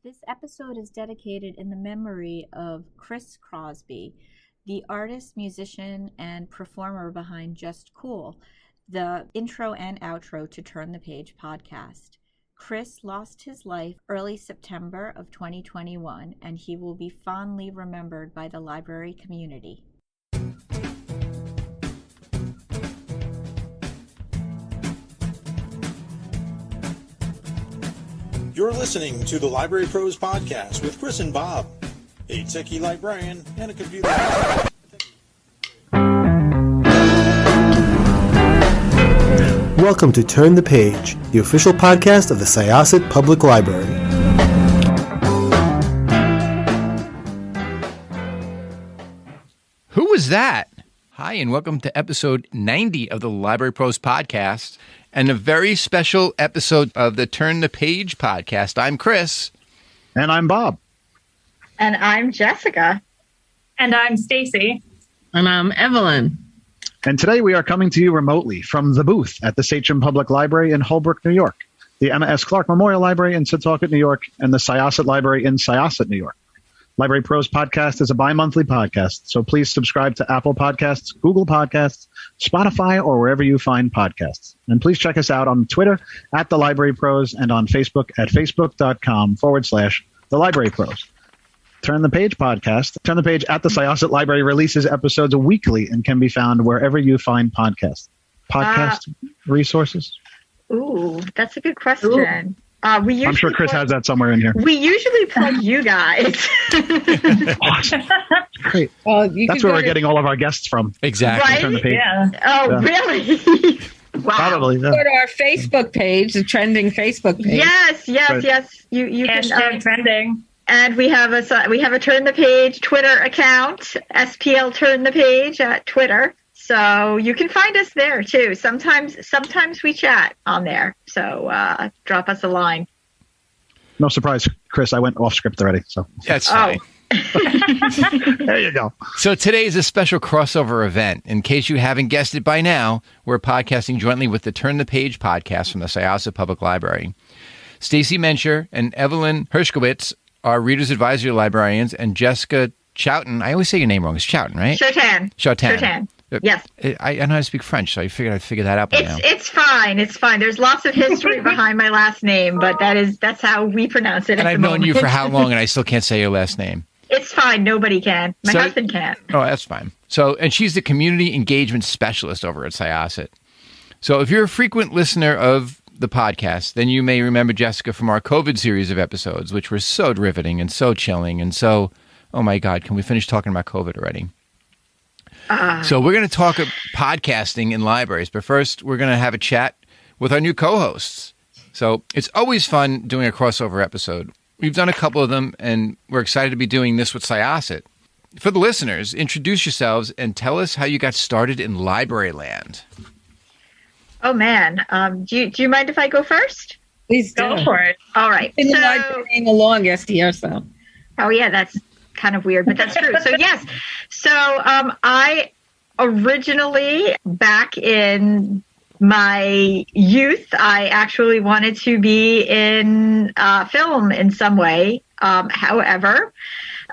This episode is dedicated in the memory of Chris Crosby, the artist, musician, and performer behind Just Cool, the intro and outro to Turn the Page podcast. Chris lost his life early September of 2021, and he will be fondly remembered by the library community. You're listening to the Library Pros Podcast with Chris and Bob, a techie librarian and a computer. Welcome to Turn the Page, the official podcast of the Syosset Public Library. Who was that? Hi, and welcome to episode 90 of the Library Pros Podcast, and a very special episode of the Turn the Page podcast. I'm Chris. And I'm Bob. And I'm Jessica. And I'm Stacy. And I'm Evelyn. And today we are coming to you remotely from the booth at the Sachem Public Library in Holbrook, New York, the Emma S. Clark Memorial Library in Setauket, New York, and the Syosset Library in Syosset, New York. Library Pros Podcast is a bi-monthly podcast, so please subscribe to Apple Podcasts, Google Podcasts, Spotify, or wherever you find podcasts. And please check us out on Twitter at The Library Pros and on Facebook at facebook.com/The Library Pros. Turn the Page podcast. Turn the Page at the Syosset Library releases episodes weekly and can be found wherever you find podcasts. Podcast resources? Ooh, that's a good question. I'm sure Chris has that somewhere in here. We usually plug you guys. Awesome. Great. That's where we're getting all of our guests from. Exactly. Right? Turn the Page. Yeah. Oh, Yeah. Really? Wow. Probably. Yeah. Go to our Facebook page, the trending Facebook page. Yes. Right. You Hashtag can. trending. And we have a Turn the Page Twitter account, SPL Turn the Page at Twitter. So you can find us there too. Sometimes we chat on there. So drop us a line. No surprise, Chris. I went off script already. So That's fine. there you go. So today is a special crossover event. In case you haven't guessed it by now, we're podcasting jointly with the Turn the Page podcast from the Syosset Public Library. Stacy Mencher and Evelyn Hershkowitz are Reader's Advisory Librarians, and Jessica Choughton. I always say your name wrong. It's Choughton, right? Choughton. Yes. I know how to speak French, so I figured I'd figure that out by now. It's fine. There's lots of history behind my last name, but that's how we pronounce it. And I've known you for how long, and I still can't say your last name. It's fine. Nobody can. My husband can't. Oh, that's fine. So, and she's the community engagement specialist over at Syosset. So if you're a frequent listener of the podcast, then you may remember Jessica from our COVID series of episodes, which were so riveting and so chilling and so, oh my God, can we finish talking about COVID already? So we're going to talk podcasting in libraries, but first we're going to have a chat with our new co-hosts. So it's always fun doing a crossover episode. We've done a couple of them, and we're excited to be doing this with Syosset. For the listeners, introduce yourselves and tell us how you got started in library land. Oh, man. Do you mind if I go first? Please Go for it. All right. Been in library the longest here, so. Oh, yeah, that's kind of weird, but that's true. So, yes. So, I originally, back in my youth, I actually wanted to be in film in some way. However,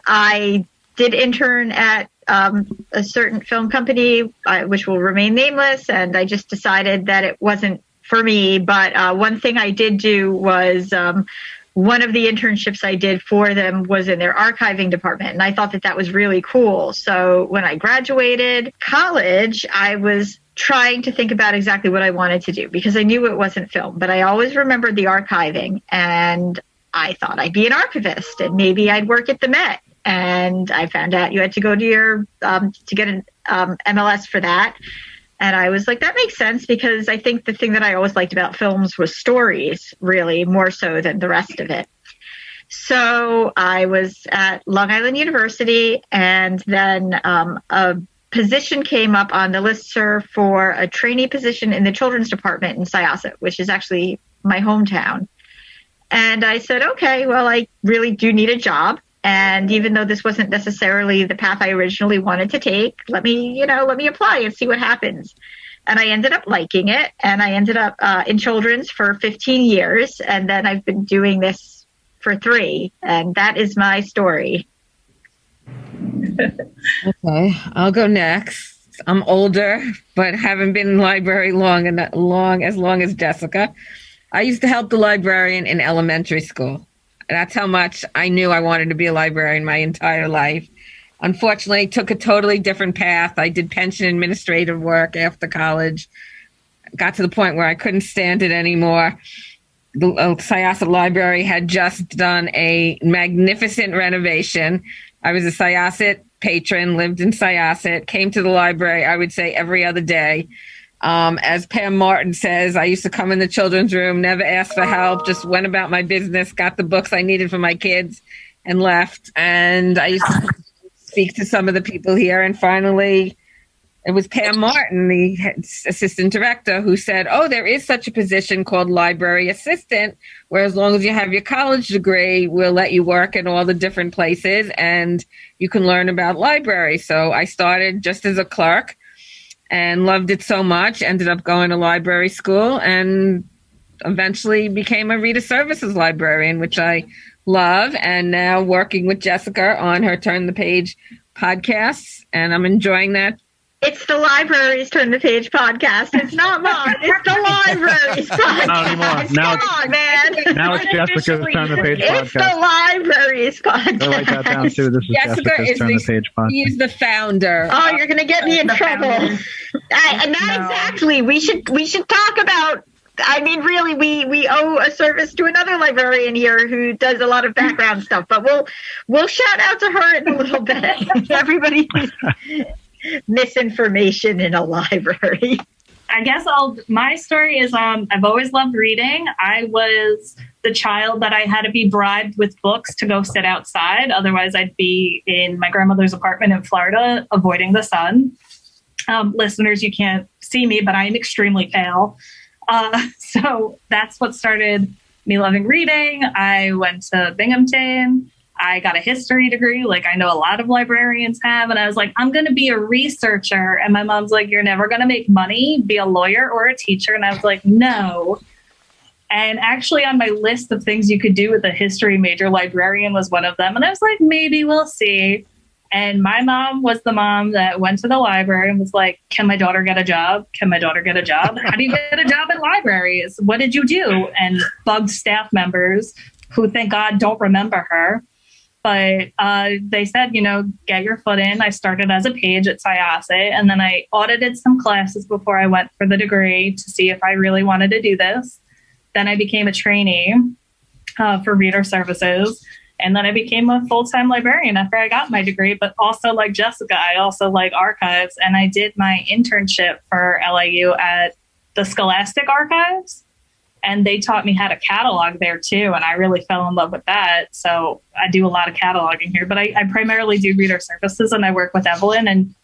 I did intern at a certain film company, which will remain nameless, and I just decided that it wasn't for me. But one thing I did do was one of the internships I did for them was in their archiving department, and I thought that was really cool. So when I graduated college, I was trying to think about exactly what I wanted to do because I knew it wasn't film, but I always remembered the archiving, and I thought I'd be an archivist and maybe I'd work at the Met. And I found out you had to go to your to get an MLS for that. And I was like, that makes sense, because I think the thing that I always liked about films was stories, really, more so than the rest of it. So I was at Long Island University, and then a position came up on the listserv for a trainee position in the children's department in Syosset, which is actually my hometown. And I said, okay, well, I really do need a job. And even though this wasn't necessarily the path I originally wanted to take, let me apply and see what happens. And I ended up liking it. And I ended up in children's for 15 years. And then I've been doing this for 3, and that is my story. Okay, I'll go next. I'm older, but haven't been in the library long as Jessica. I used to help the librarian in elementary school. That's how much I knew I wanted to be a librarian my entire life. Unfortunately, took a totally different path. I did pension administrative work after college. Got to the point where I couldn't stand it anymore. The Syosset Library had just done a magnificent renovation. I was a Syosset patron, lived in Syosset, came to the library, I would say, every other day. As Pam Martin says, I used to come in the children's room, never asked for help, just went about my business, got the books I needed for my kids, and left. And I used to speak to some of the people here, and finally it was Pam Martin, the assistant director, who said, oh, there is such a position called library assistant, where as long as you have your college degree, we'll let you work in all the different places and you can learn about libraries. So I started just as a clerk and loved it so much, ended up going to library school and eventually became a reader services librarian, which I love, and now working with Jessica on her Turn the Page podcasts, and I'm enjoying that. It's the library's Turn the Page podcast. It's not mine. It's the library's podcast. Not anymore. Now Come on, man. Now it's Jessica's Turn the Page It's the podcast. library's podcast. I'll write that down too. This is Jessica Jessica's is Turn the Page He podcast. is the founder. Oh, you're going to get me in The trouble. founder. And not exactly. We should talk about. I mean, really, we owe a service to another librarian here who does a lot of background stuff. But we'll shout out to her in a little bit. Everybody misinformation in a library. I guess my story is I've always loved reading. I was the child that I had to be bribed with books to go sit outside. Otherwise, I'd be in my grandmother's apartment in Florida, avoiding the sun. Listeners, you can't see me, but I am extremely pale. So that's what started me loving reading. I went to Binghamton. I got a history degree, like I know a lot of librarians have. And I was like, I'm going to be a researcher. And my mom's like, you're never going to make money, be a lawyer or a teacher. And I was like, no. And actually on my list of things you could do with a history major, librarian was one of them. And I was like, maybe we'll see. And my mom was the mom that went to the library and was like, can my daughter get a job? Can my daughter get a job? How do you get a job in libraries? What did you do? And bugged staff members who, thank God, don't remember her. But they said, get your foot in. I started as a page at Syosset, and then I audited some classes before I went for the degree to see if I really wanted to do this. Then I became a trainee for reader services. And then I became a full-time librarian after I got my degree. But also, like Jessica, I also like archives. And I did my internship for LIU at the Scholastic Archives. And they taught me how to catalog there, too. And I really fell in love with that. So I do a lot of cataloging here. But I primarily do reader services, and I work with Evelyn. And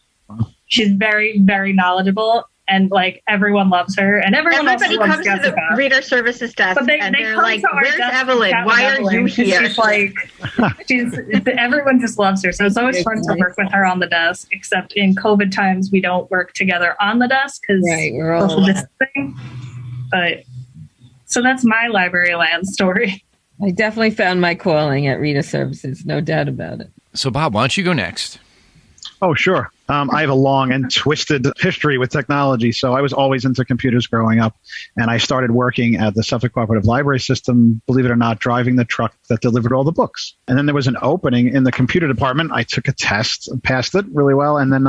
she's very, very knowledgeable. And like everyone loves her, and Everybody loves comes Jessica. to the reader services desk, But they and they're come like, to our "Where's desk to Evelyn? chat with Why are Evelyn, you 'cause here?" She's like, everyone just loves her. So it's always fun to work with her on the desk. Except in COVID times, we don't work together on the desk because Right, we're all social distancing. But so that's my library land story. I definitely found my calling at reader services, no doubt about it. So, Bob, why don't you go next? Oh, sure. I have a long and twisted history with technology, so I was always into computers growing up, and I started working at the Suffolk Cooperative Library System, believe it or not, driving the truck that delivered all the books. And then there was an opening in the computer department. I took a test, passed it really well, and then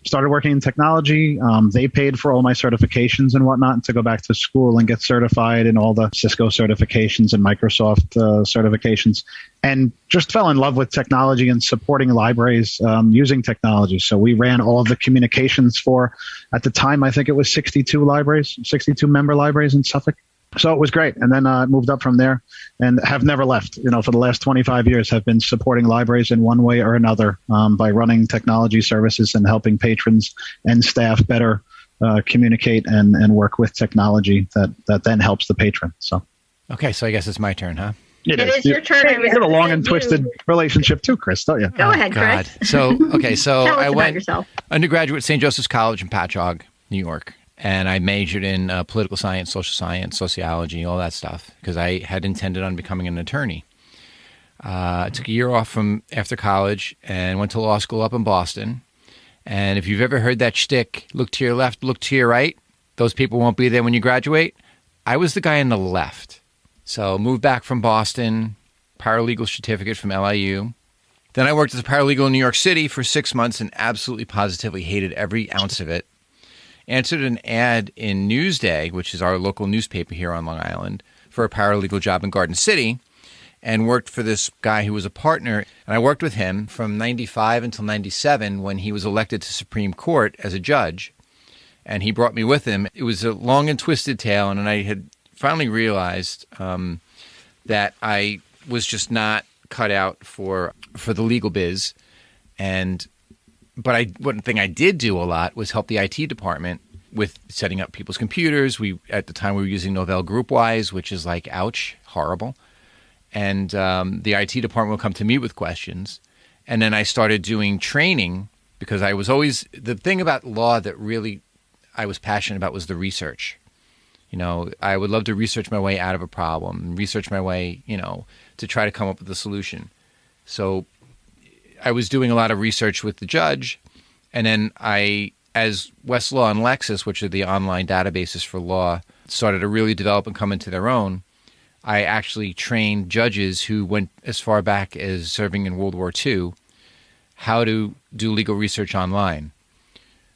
started working in technology. They paid for all my certifications and whatnot, and to go back to school and get certified in all the Cisco certifications and Microsoft certifications, and just fell in love with technology and supporting libraries using technology. So we ran all of the communications for, at the time, I think it was 62 libraries, 62 member libraries in Suffolk. So it was great. And then I moved up from there and have never left. For the last 25 years, have been supporting libraries in one way or another by running technology services and helping patrons and staff better communicate and work with technology that then helps the patron. So. Okay, so I guess it's my turn, huh? It is your turn. You have a long and twisted relationship too, Chris, don't you? Go ahead, God. Chris. So Tell us I about went yourself. undergraduate at St. Joseph's College in Patchogue, New York. And I majored in political science, social science, sociology, all that stuff, because I had intended on becoming an attorney. I took a year off from after college and went to law school up in Boston. And if you've ever heard that shtick, look to your left, look to your right, those people won't be there when you graduate. I was the guy on the left. So moved back from Boston, paralegal certificate from LIU. Then I worked as a paralegal in New York City for 6 months and absolutely positively hated every ounce of it. Answered an ad in Newsday, which is our local newspaper here on Long Island, for a paralegal job in Garden City, and worked for this guy who was a partner. And I worked with him from 95 until 97 when he was elected to Supreme Court as a judge. And he brought me with him. It was a long and twisted tale, and I had finally realized that I was just not cut out for the legal biz. But one thing I did do a lot was help the IT department with setting up people's computers. At the time we were using Novell GroupWise, which is like, ouch, horrible. And the IT department will come to me with questions. And then I started doing training because I was always, the thing about law that really I was passionate about was the research. You know, I would love to research my way out of a problem, research my way, to try to come up with a solution. So I was doing a lot of research with the judge. And then as Westlaw and Lexis, which are the online databases for law, started to really develop and come into their own, I actually trained judges who went as far back as serving in World War II how to do legal research online.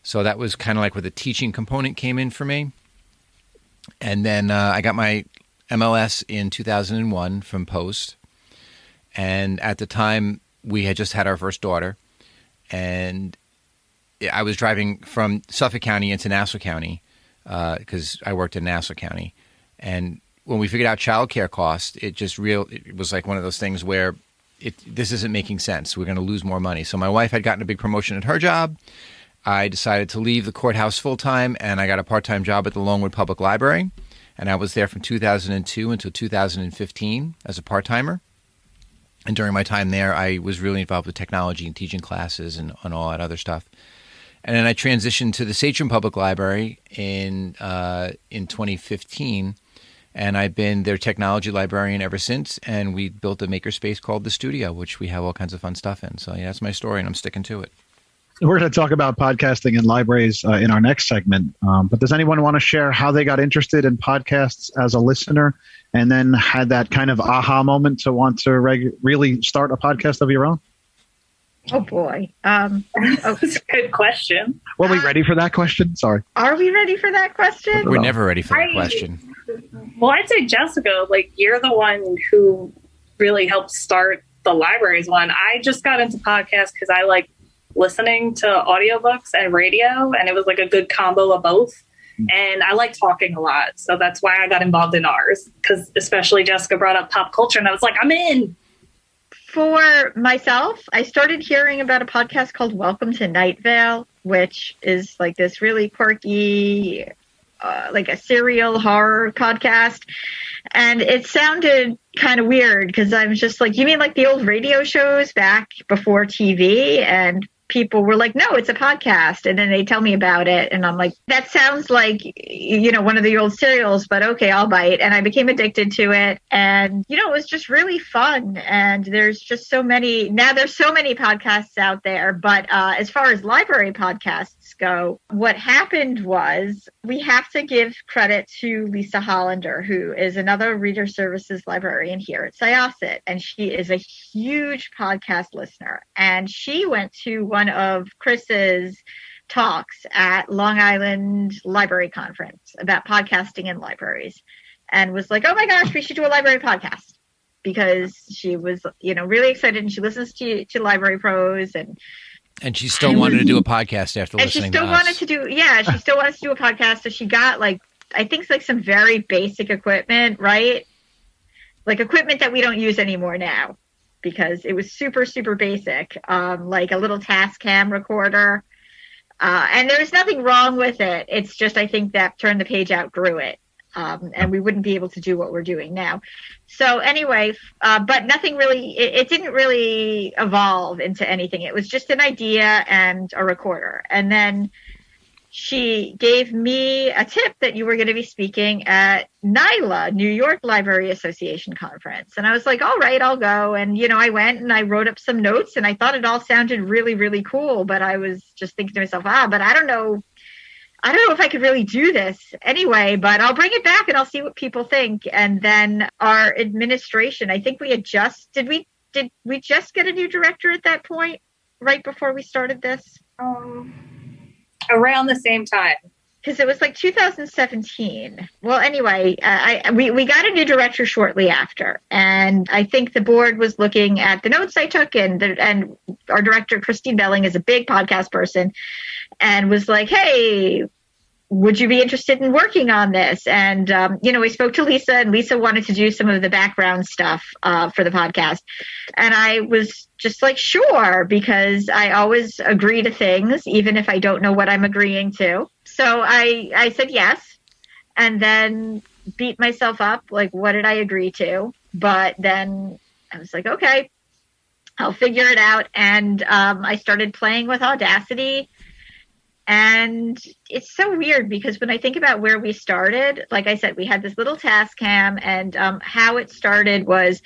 So that was kind of like where the teaching component came in for me. And then I got my MLS in 2001 from Post. And at the time, we had just had our first daughter. And I was driving from Suffolk County into Nassau County because I worked in Nassau County. And when we figured out childcare costs, it was like one of those things where this isn't making sense. We're going to lose more money. So my wife had gotten a big promotion at her job. I decided to leave the courthouse full-time, and I got a part-time job at the Longwood Public Library. And I was there from 2002 until 2015 as a part-timer. And during my time there, I was really involved with technology and teaching classes and all that other stuff. And then I transitioned to the Sachem Public Library in 2015. And I've been their technology librarian ever since. And we built a makerspace called The Studio, which we have all kinds of fun stuff in. So yeah, that's my story, and I'm sticking to it. We're going to talk about podcasting in libraries in our next segment. But does anyone want to share how they got interested in podcasts as a listener and then had that kind of aha moment to want to really start a podcast of your own? Oh, boy. That's a good question. Were we ready for that question? Sorry. Are we ready for that question? We're never ready for that question. Well, I'd say, Jessica, you're the one who really helped start the libraries one. I just got into podcasts because I like listening to audiobooks and radio, and it was like a good combo of both. And I like talking a lot. So that's why I got involved in ours, because especially Jessica brought up pop culture, and I was like, I'm in. For myself, I started hearing about a podcast called Welcome to Night Vale, which is like this really quirky, like a serial horror podcast. And it sounded kind of weird because I was just like, you mean like the old radio shows back before TV? And people were like, no, it's a podcast. And then they tell me about it. And I'm like, that sounds like, one of the old serials, but okay, I'll bite. And I became addicted to it. And, it was just really fun. And there's just there's so many podcasts out there. But as far as library podcasts go, what happened was we have to give credit to Lisa Hollander, who is another reader services librarian here at Syosset. And she is a huge podcast listener. And she went to one of Chris's talks at Long Island Library Conference about podcasting in libraries and was like, oh my gosh, we should do a library podcast, because she was, really excited, and she listens to Library Pros, and she still wanted to do a podcast after listening to us. She still wants to do a podcast. So she got I think some very basic equipment, right? Like equipment that we don't use anymore now, because it was super, super basic, like a little Tascam recorder. And there was nothing wrong with it. It's just, I think that Turn the Page outgrew it. And we wouldn't be able to do what we're doing now. So anyway, but nothing really, it didn't really evolve into anything. It was just an idea and a recorder. And then she gave me a tip that you were going to be speaking at NYLA, New York Library Association Conference. And I was like, all right, I'll go. And, I went and I wrote up some notes and I thought it all sounded really, really cool. But I was just thinking to myself, but I don't know if I could really do this anyway, but I'll bring it back and I'll see what people think. And then our administration, I think we had did we just get a new director at that point, right before we started this? Around the same time. Because it was like 2017. Well, anyway, we got a new director shortly after. And I think the board was looking at the notes I took, and our director, Christine Belling, is a big podcast person, and was like, hey, would you be interested in working on this? And, we spoke to Lisa, and Lisa wanted to do some of the background stuff for the podcast. And I was just like, sure, because I always agree to things, even if I don't know what I'm agreeing to. So I said yes, and then beat myself up. Like, what did I agree to? But then I was like, okay, I'll figure it out. And I started playing with Audacity. And it's so weird because when I think about where we started, like I said, we had this little task cam, and how it started was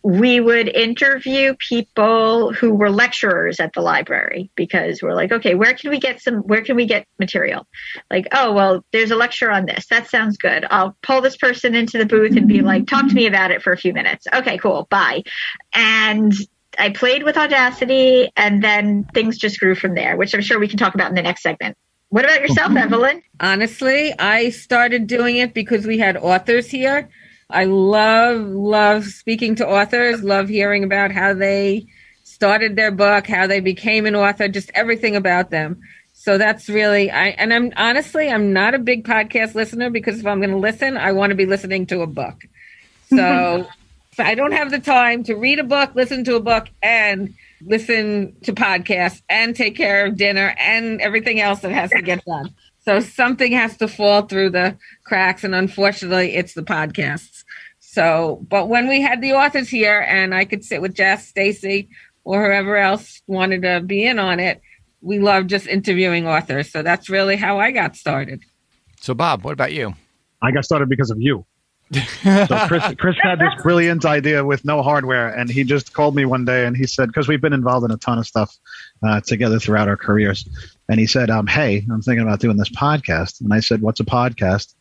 we would interview people who were lecturers at the library, because we're like, okay, where can we get material? Like, oh, well, there's a lecture on this. That sounds good. I'll pull this person into the booth and be like, talk to me about it for a few minutes. Okay, cool. Bye. And I played with Audacity, and then things just grew from there, which I'm sure we can talk about in the next segment. What about yourself, Evelyn? Honestly, I started doing it because we had authors here. I love speaking to authors, love hearing about how they started their book, how they became an author, just everything about them. So that's really, I'm not a big podcast listener, because if I'm going to listen, I want to be listening to a book. So I don't have the time to read a book, listen to a book, and listen to podcasts, and take care of dinner and everything else that has to get done. So something has to fall through the cracks, and unfortunately, it's the podcasts. So, but when we had the authors here, and I could sit with Jess, Stacy, or whoever else wanted to be in on it, we love just interviewing authors. So that's really how I got started. So, Bob, what about you? I got started because of you. So Chris had this brilliant idea with no hardware, and he just called me one day and he said, because we've been involved in a ton of stuff together throughout our careers, and he said, hey, I'm thinking about doing this podcast. And I said, what's a podcast?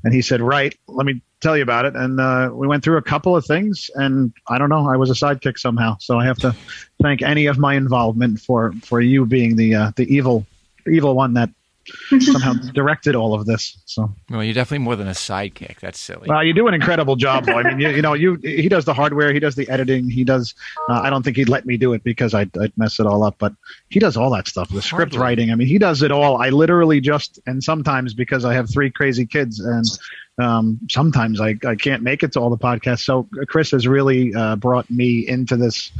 And he said, right, let me tell you about it. And we went through a couple of things, and I don't know, I was a sidekick somehow. So I have to thank any of my involvement for you being the evil one that somehow directed all of this. So, well, you're definitely more than a sidekick. That's silly. Well, you do an incredible job, though. I mean, he does the hardware, he does the editing, he does. I don't think he'd let me do it because I'd mess it all up, but he does all that stuff. The script writing. I mean, he does it all. I literally and sometimes, because I have 3 crazy kids, and sometimes I can't make it to all the podcasts. So Chris has really brought me into this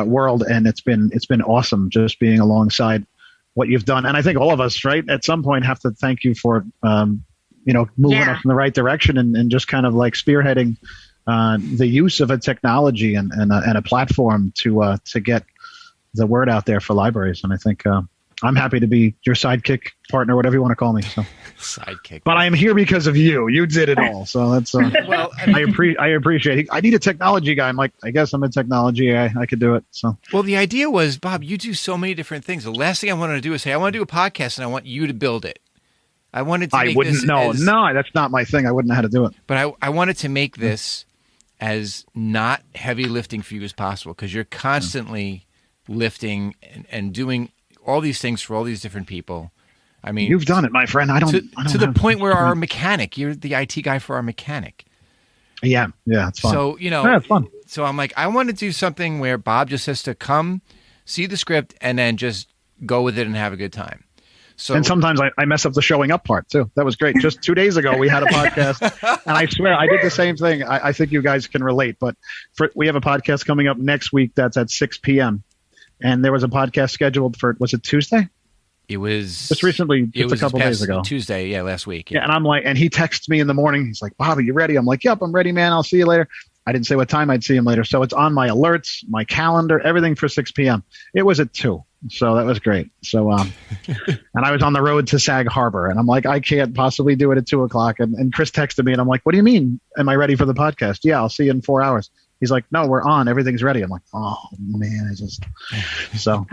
world, and it's been awesome just being alongside what you've done. And I think all of us, right, at some point have to thank you for, moving us in the right direction, and just kind of like spearheading the use of a technology and a platform to get the word out there for libraries. And I think I'm happy to be your sidekick, partner, whatever you want to call me. So sidekick. But I am here because of you. You did it all. So that's well, I appreciate it. I need a technology guy. I'm like, I guess I'm a technology guy. I could do it. So well, the idea was, Bob, you do so many different things. The last thing I wanted to do is say, I want to do a podcast and I want you to build it. I wanted to. No, that's not my thing. I wouldn't know how to do it. But I wanted to make this as not heavy lifting for you as possible, because you're constantly lifting and doing all these things for all these different people. I mean, you've done it, my friend. I don't to the point where our mechanic, you're the IT guy for our mechanic. Yeah, it's fun. So, it's fun. So I'm like, I want to do something where Bob just has to come, see the script, and then just go with it and have a good time. So, and sometimes I mess up the showing up part too. That was great. Just 2 days ago, we had a podcast, and I swear I did the same thing. I think you guys can relate, but we have a podcast coming up next week that's at 6 p.m. And there was a podcast scheduled for, was it Tuesday? It was just recently, just a couple days ago. Tuesday, last week. Yeah, and I'm like, and he texts me in the morning. He's like, Bob, are you ready? I'm like, yep, I'm ready, man. I'll see you later. I didn't say what time I'd see him later. So it's on my alerts, my calendar, everything for 6 p.m. It was at 2. So that was great. So, and I was on the road to Sag Harbor, and I'm like, I can't possibly do it at 2:00. And Chris texted me, and I'm like, what do you mean? Am I ready for the podcast? Yeah, I'll see you in 4 hours. He's like, no, we're on. Everything's ready. I'm like, oh man, so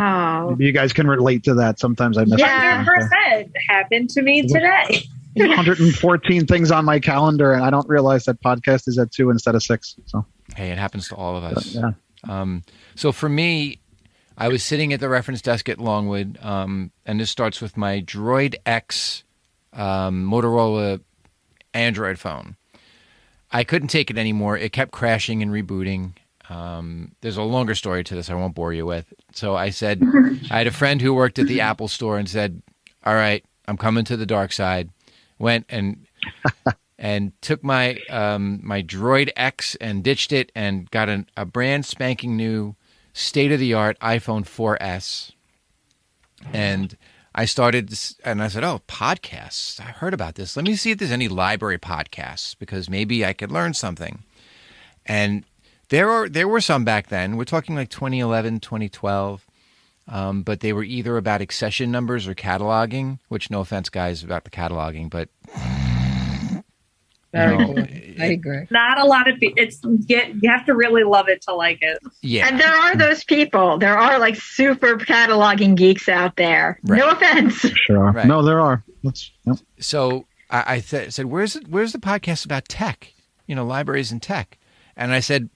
maybe you guys can relate to that. Sometimes I miss 100% happened to me today. 114 things on my calendar, and I don't realize that podcast is at 2 instead of 6. So hey, it happens to all of us. Yeah. So for me, I was sitting at the reference desk at Longwood, and this starts with my Droid X Motorola Android phone. I couldn't take it anymore. It kept crashing and rebooting. There's a longer story to this I won't bore you with. So I said, I had a friend who worked at the Apple store and said, all right, I'm coming to the dark side. Went and took my my Droid X and ditched it and got a brand spanking new state-of-the-art iPhone 4S. And I started this, and I said, oh, podcasts. I heard about this. Let me see if there's any library podcasts, because maybe I could learn something. And there were some back then. We're talking like 2011, 2012. But they were either about accession numbers or cataloging, which, no offense, guys, about the cataloging, but Very cool. I agree. Not a lot of people. You have to really love it to like it. Yeah. And there are those people. There are like super cataloging geeks out there. Right. No offense. Sure. Right. No, there are. So I said, where's the podcast about tech? Libraries and tech. And I said,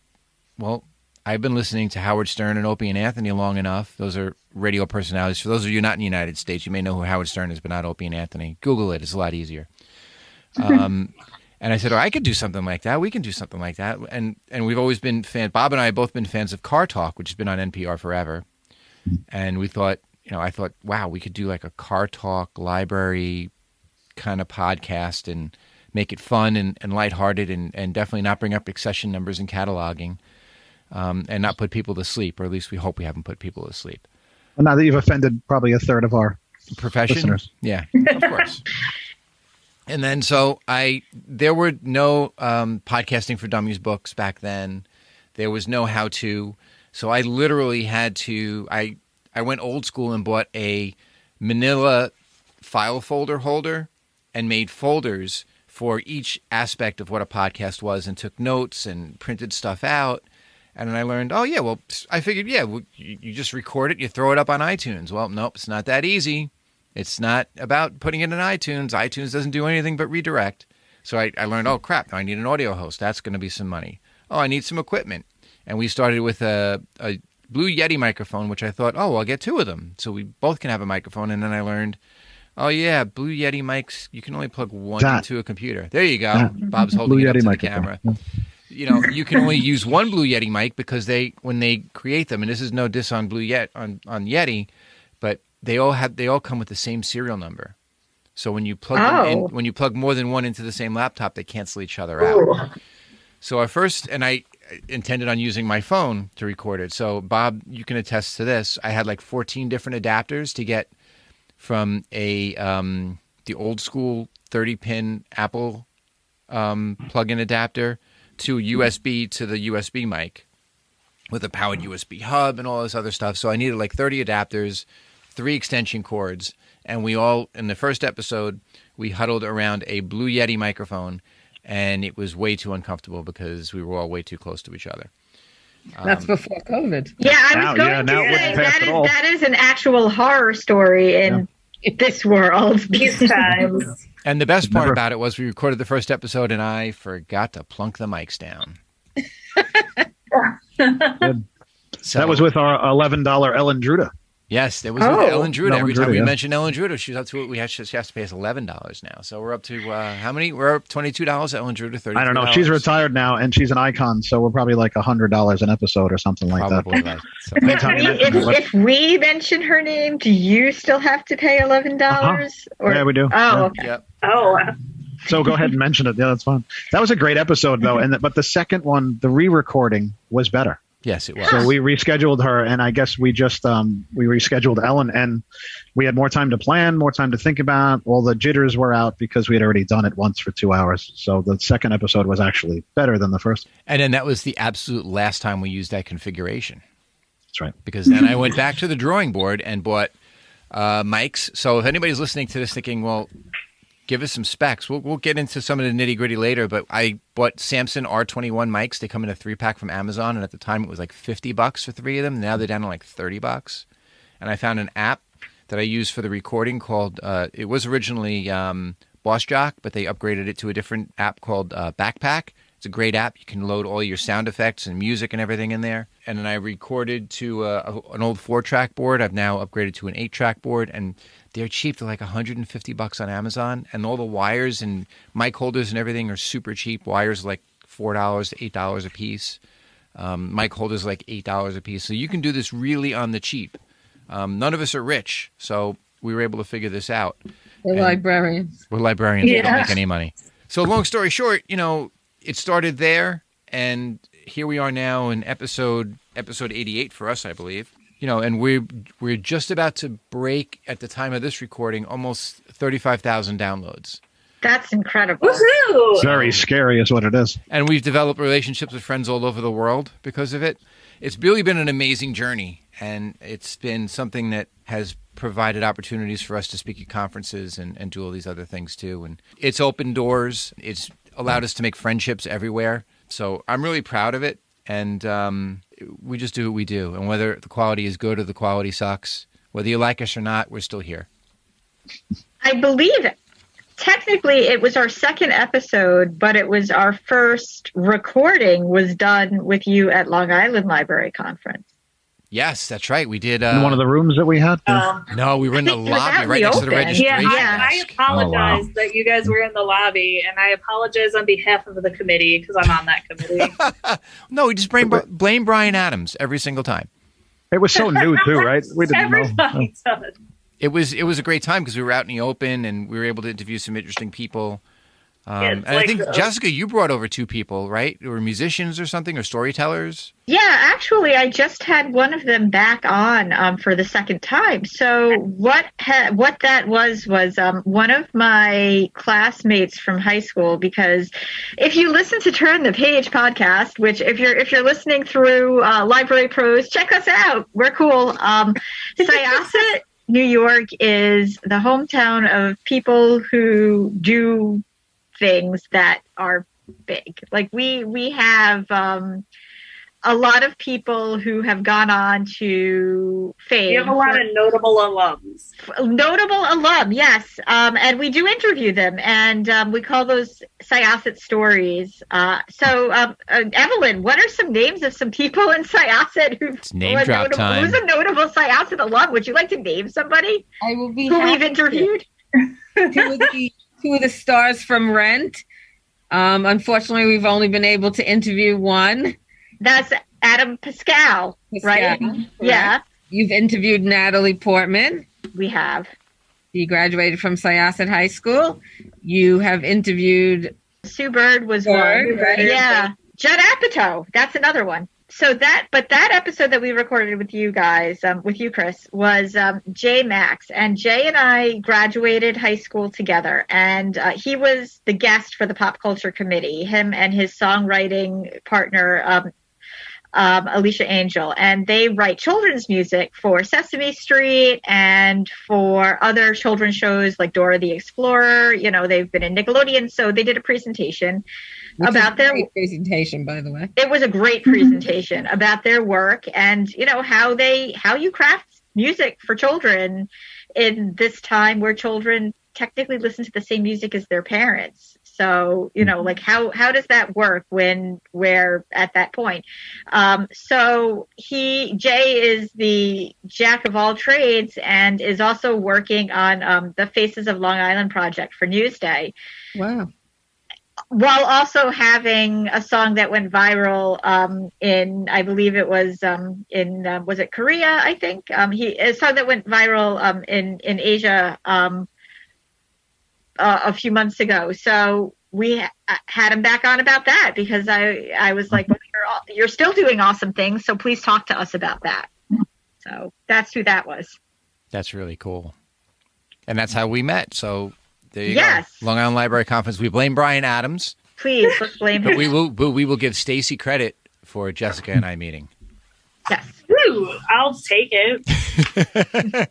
well, I've been listening to Howard Stern and Opie and Anthony long enough. Those are radio personalities. For those of you not in the United States, you may know who Howard Stern is, but not Opie and Anthony. Google it. It's a lot easier. And I said, I could do something like that. We can do something like that. And we've always been fans. Bob and I have both been fans of Car Talk, which has been on NPR forever. And we thought, I thought, wow, we could do like a Car Talk library kind of podcast and make it fun and lighthearted and definitely not bring up accession numbers and cataloging. And not put people to sleep, or at least we hope we haven't put people to sleep. Well, now that you've offended probably a third of our profession, listeners. Yeah, of course. And then there were no podcasting for dummies books back then. There was no how-to. So I literally had to. I went old school and bought a Manila file folder holder and made folders for each aspect of what a podcast was, and took notes and printed stuff out. And then I learned, I figured, you just record it, you throw it up on iTunes. Well, nope, it's not that easy. It's not about putting it in iTunes. iTunes doesn't do anything but redirect. So I learned, oh, crap, I need an audio host. That's going to be some money. Oh, I need some equipment. And we started with a Blue Yeti microphone, which I thought, I'll get 2 of them. So we both can have a microphone. And then I learned, Blue Yeti mics, you can only plug one into a computer. There you go. Bob's holding it up to the camera. You can only use one Blue Yeti mic because when they create them, and this is no diss on Blue Yeti on Yeti, but they all come with the same serial number. So when you plug them in, when you plug more than one into the same laptop, they cancel each other out. So I intended on using my phone to record it. So Bob, you can attest to this. I had like 14 different adapters to get from the old school 30-pin Apple plug-in adapter to USB to the USB mic with a powered USB hub and all this other stuff. So I needed like 30 adapters, 3 extension cords, and we all, in the first episode, we huddled around a Blue Yeti microphone, and it was way too uncomfortable because we were all way too close to each other. That's before COVID. Yeah, I was going to say that is an actual horror story in this world these times. And the best part about it was we recorded the first episode and I forgot to plunk the mics down. So, that was with our $11 Ellen Druda. Yes, it was with Ellen Druda. Every time we mention Ellen Druda, she's up to it. She has to pay us $11 now. So we're up to how many? We're up $22. Ellen Druda, $33. I don't know. She's retired now, and she's an icon. So we're probably like $100 an episode or something like probably that. Right. So, if we mention her name, do you still have to pay $11? Yeah, we do. Oh, okay. Yep. Oh. So go ahead and mention it. Yeah, that's fine. That was a great episode, though. But the second one, the re-recording, was better. Yes, it was. So we rescheduled her, and I guess we just we rescheduled Ellen, and we had more time to plan, more time to think about. All the jitters were out because we had already done it once for 2 hours. So the second episode was actually better than the first. And then that was the absolute last time we used that configuration. That's right. Because then I went back to the drawing board and bought mics. So if anybody's listening to this thinking, well, give us some specs, we'll get into some of the nitty gritty later. But I bought Samson R21 mics. They come in a 3-pack from Amazon. And at the time it was like $50 for 3 of them. Now they're down to like $30. And I found an app that I use for the recording called, it was originally Boss Jock, but they upgraded it to a different app called Backpack. It's a great app. You can load all your sound effects and music and everything in there. And then I recorded to an old 4-track board. I've now upgraded to an 8-track board, and they're cheap. They're like $150 on Amazon. And all the wires and mic holders and everything are super cheap. Wires are like $4 to $8 a piece. Mic holders are like $8 a piece. So you can do this really on the cheap. None of us are rich, so we were able to figure this out. We're librarians. We're librarians. Yeah. We don't make any money. So long story short, it started there, and here we are now in episode 88 for us, I believe. And we're just about to break, at the time of this recording, almost 35,000 downloads. That's incredible. Woohoo! Very scary is what it is. And we've developed relationships with friends all over the world because of it. It's really been an amazing journey, and it's been something that has provided opportunities for us to speak at conferences and do all these other things too. And it's opened doors. It's allowed us to make friendships everywhere. So I'm really proud of it. And we just do what we do. And whether the quality is good or the quality sucks, whether you like us or not, we're still here. I believe technically it was our second episode, but it was our first recording was done with you at Long Island Library Conference. Yes, that's right. We did. In one of the rooms that we had? No, we were in the I think it was lobby out right in the next to the open. registration I desk. apologize Oh, wow. that you guys were in the lobby, and I apologize on behalf of the committee because I'm on that committee. No, we just blame Brian Adams every single time. It was so new, too, right? We didn't know. Everybody does. It was a great time because we were out in the open and we were able to interview some interesting people. And I think, Jessica, you brought over 2 people, right? Who were musicians or something, or storytellers? Yeah, actually, I just had one of them back on for the second time. So what that was one of my classmates from high school. Because if you listen to Turn the Page podcast, which if you're listening through Library Pros, check us out. We're cool. Syosset, New York is the hometown of people who do things that are big. Like we have a lot of people who have gone on to fame. You have a lot of notable alums. Notable alum, yes. And we do interview them, and we call those Syosset stories. So, Evelyn, what are some names of some people in Syosset It's name drop time. Who's a notable Syosset alum? Would you like to name somebody I will be who happy we've interviewed? Two of the stars from Rent. Unfortunately, we've only been able to interview one. That's Adam Pascal, right? Correct. Yeah, You've interviewed Natalie Portman. we have. She graduated from Syosset High School. You have interviewed Sue Bird was Bird, one. right. Yeah. Judd Apatow, that's another one. So that episode that we recorded with you guys, with you, Chris, was Jay Max. And Jay and I graduated high school together. And he was the guest for the Pop Culture Committee, him and his songwriting partner, Alicia Angel. And they write children's music for Sesame Street and for other children's shows like Dora the Explorer. They've been in Nickelodeon. So they did a presentation about their presentation, by the way. It was a great presentation about their work and how you craft music for children in this time where children technically listen to the same music as their parents. So, like how does that work when we're at that point? So Jay is the jack of all trades and is also working on the Faces of Long Island project for Newsday. Wow. While also having a song that went viral in, I believe it was was it Korea? I think a song that went viral in Asia a few months ago. So we had him back on about that because I was like, well, you're still doing awesome things, so please talk to us about that. So that's who that was. That's really cool. And that's how we met. So there you Yes. go. Long Island Library Conference. We blame Brian Adams, Please, let's blame but him. we will give Stacy credit for Jessica and I meeting. Yes. Woo! Ooh, I'll take it.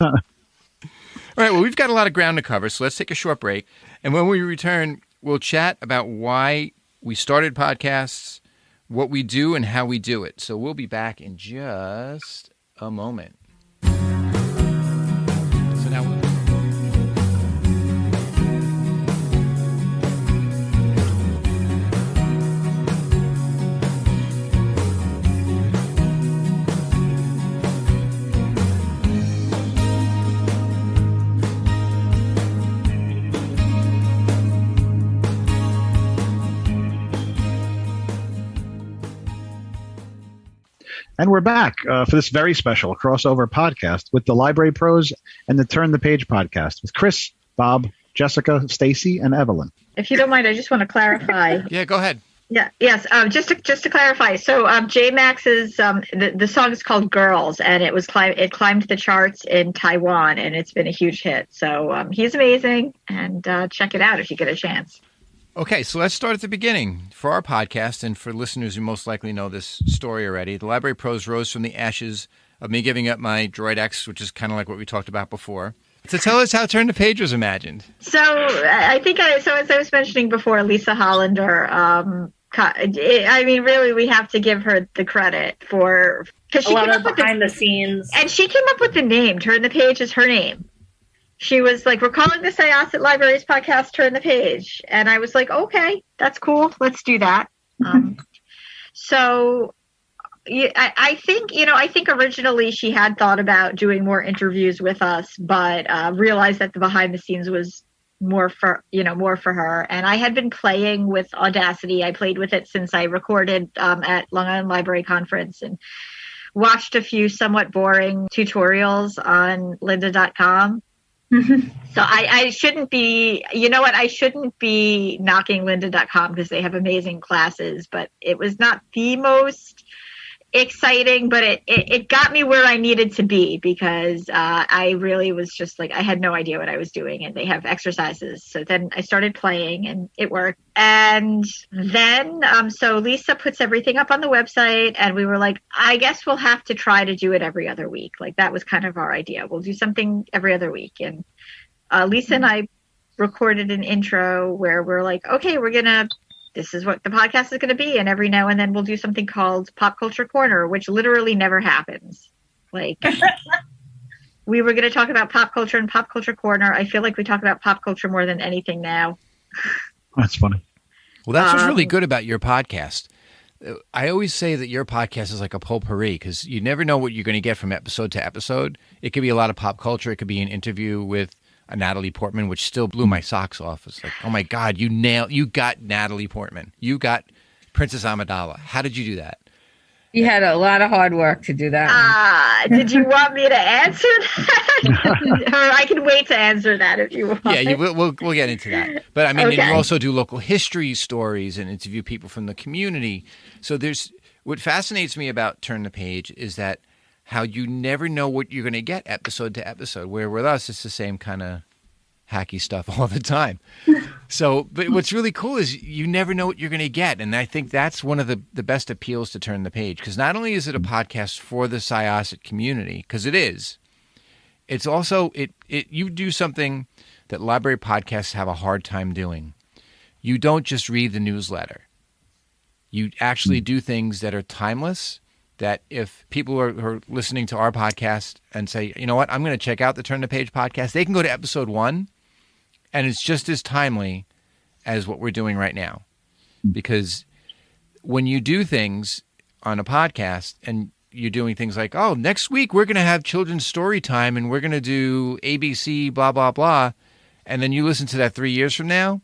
All right, well, we've got a lot of ground to cover, so let's take a short break. And when we return, we'll chat about why we started podcasts, what we do, and how we do it. So we'll be back in just a moment. So now And we're back for this very special crossover podcast with the Library Pros and the Turn the Page podcast with Chris, Bob, Jessica, Stacy, and Evelyn. If you don't mind, I just want to clarify. Yeah, go ahead. Yeah. Yes. Just to clarify. So J Max's the song is called "Girls" and it climbed the charts in Taiwan and it's been a huge hit. So he's amazing and check it out if you get a chance. Okay, so let's start at the beginning. For our podcast, and for listeners who most likely know this story already, the Library Pros rose from the ashes of me giving up my Droid X, which is kind of like what we talked about before. So tell us how Turn the Page was imagined. So I think as I was mentioning before, Lisa Hollander. I mean, really, we have to give her the credit for because she A lot came of up with behind the scenes. and she came up with the name. Turn the Page is her name. She was like, we're calling the Syosset Libraries podcast Turn the Page. And I was like, okay, that's cool. Let's do that. So I think originally she had thought about doing more interviews with us, but realized that the behind the scenes was more for her. And I had been playing with Audacity. I played with it since I recorded at Long Island Library Conference and watched a few somewhat boring tutorials on lynda.com. So I shouldn't be, I shouldn't be knocking lynda.com because they have amazing classes, but it was not the most exciting, but it got me where I needed to be because I really was just like, I had no idea what I was doing and they have exercises. So then I started playing and it worked. And then, so Lisa puts everything up on the website and we were like, I guess we'll have to try to do it every other week. Like that was kind of our idea. We'll do something every other week. And Lisa and I recorded an intro where we're like, okay, this is what the podcast is going to be. And every now and then we'll do something called Pop Culture Corner, which literally never happens. Like we were going to talk about pop culture and Pop Culture Corner. I feel like we talk about pop culture more than anything now. That's funny. Well, that's what's really good about your podcast. I always say that your podcast is like a potpourri because you never know what you're going to get from episode to episode. It could be a lot of pop culture. It could be an interview with Natalie Portman, which still blew my socks off. It's like, oh my God, you got Natalie Portman. You got Princess Amidala. How did you do that? You had a lot of hard work to do that. Did you want me to answer that? Or I can wait to answer that if you want. Yeah, we'll get into that. But I mean, Okay. and you also do local history stories and interview people from the community. So what fascinates me about Turn the Page is that how you never know what you're going to get episode to episode, where with us, it's the same kind of hacky stuff all the time. So, but what's really cool is you never know what you're going to get. And I think that's one of the best appeals to Turn the Page, because not only is it a podcast for the Syosset community, because it is, it's also, you do something that library podcasts have a hard time doing. You don't just read the newsletter. You actually do things that are timeless, that if people are listening to our podcast and say, you know what, I'm going to check out the Turn the Page podcast, they can go to episode 1 and it's just as timely as what we're doing right now. Because when you do things on a podcast and you're doing things like, oh, next week we're going to have children's story time and we're going to do ABC, blah, blah, blah. And then you listen to that 3 years from now,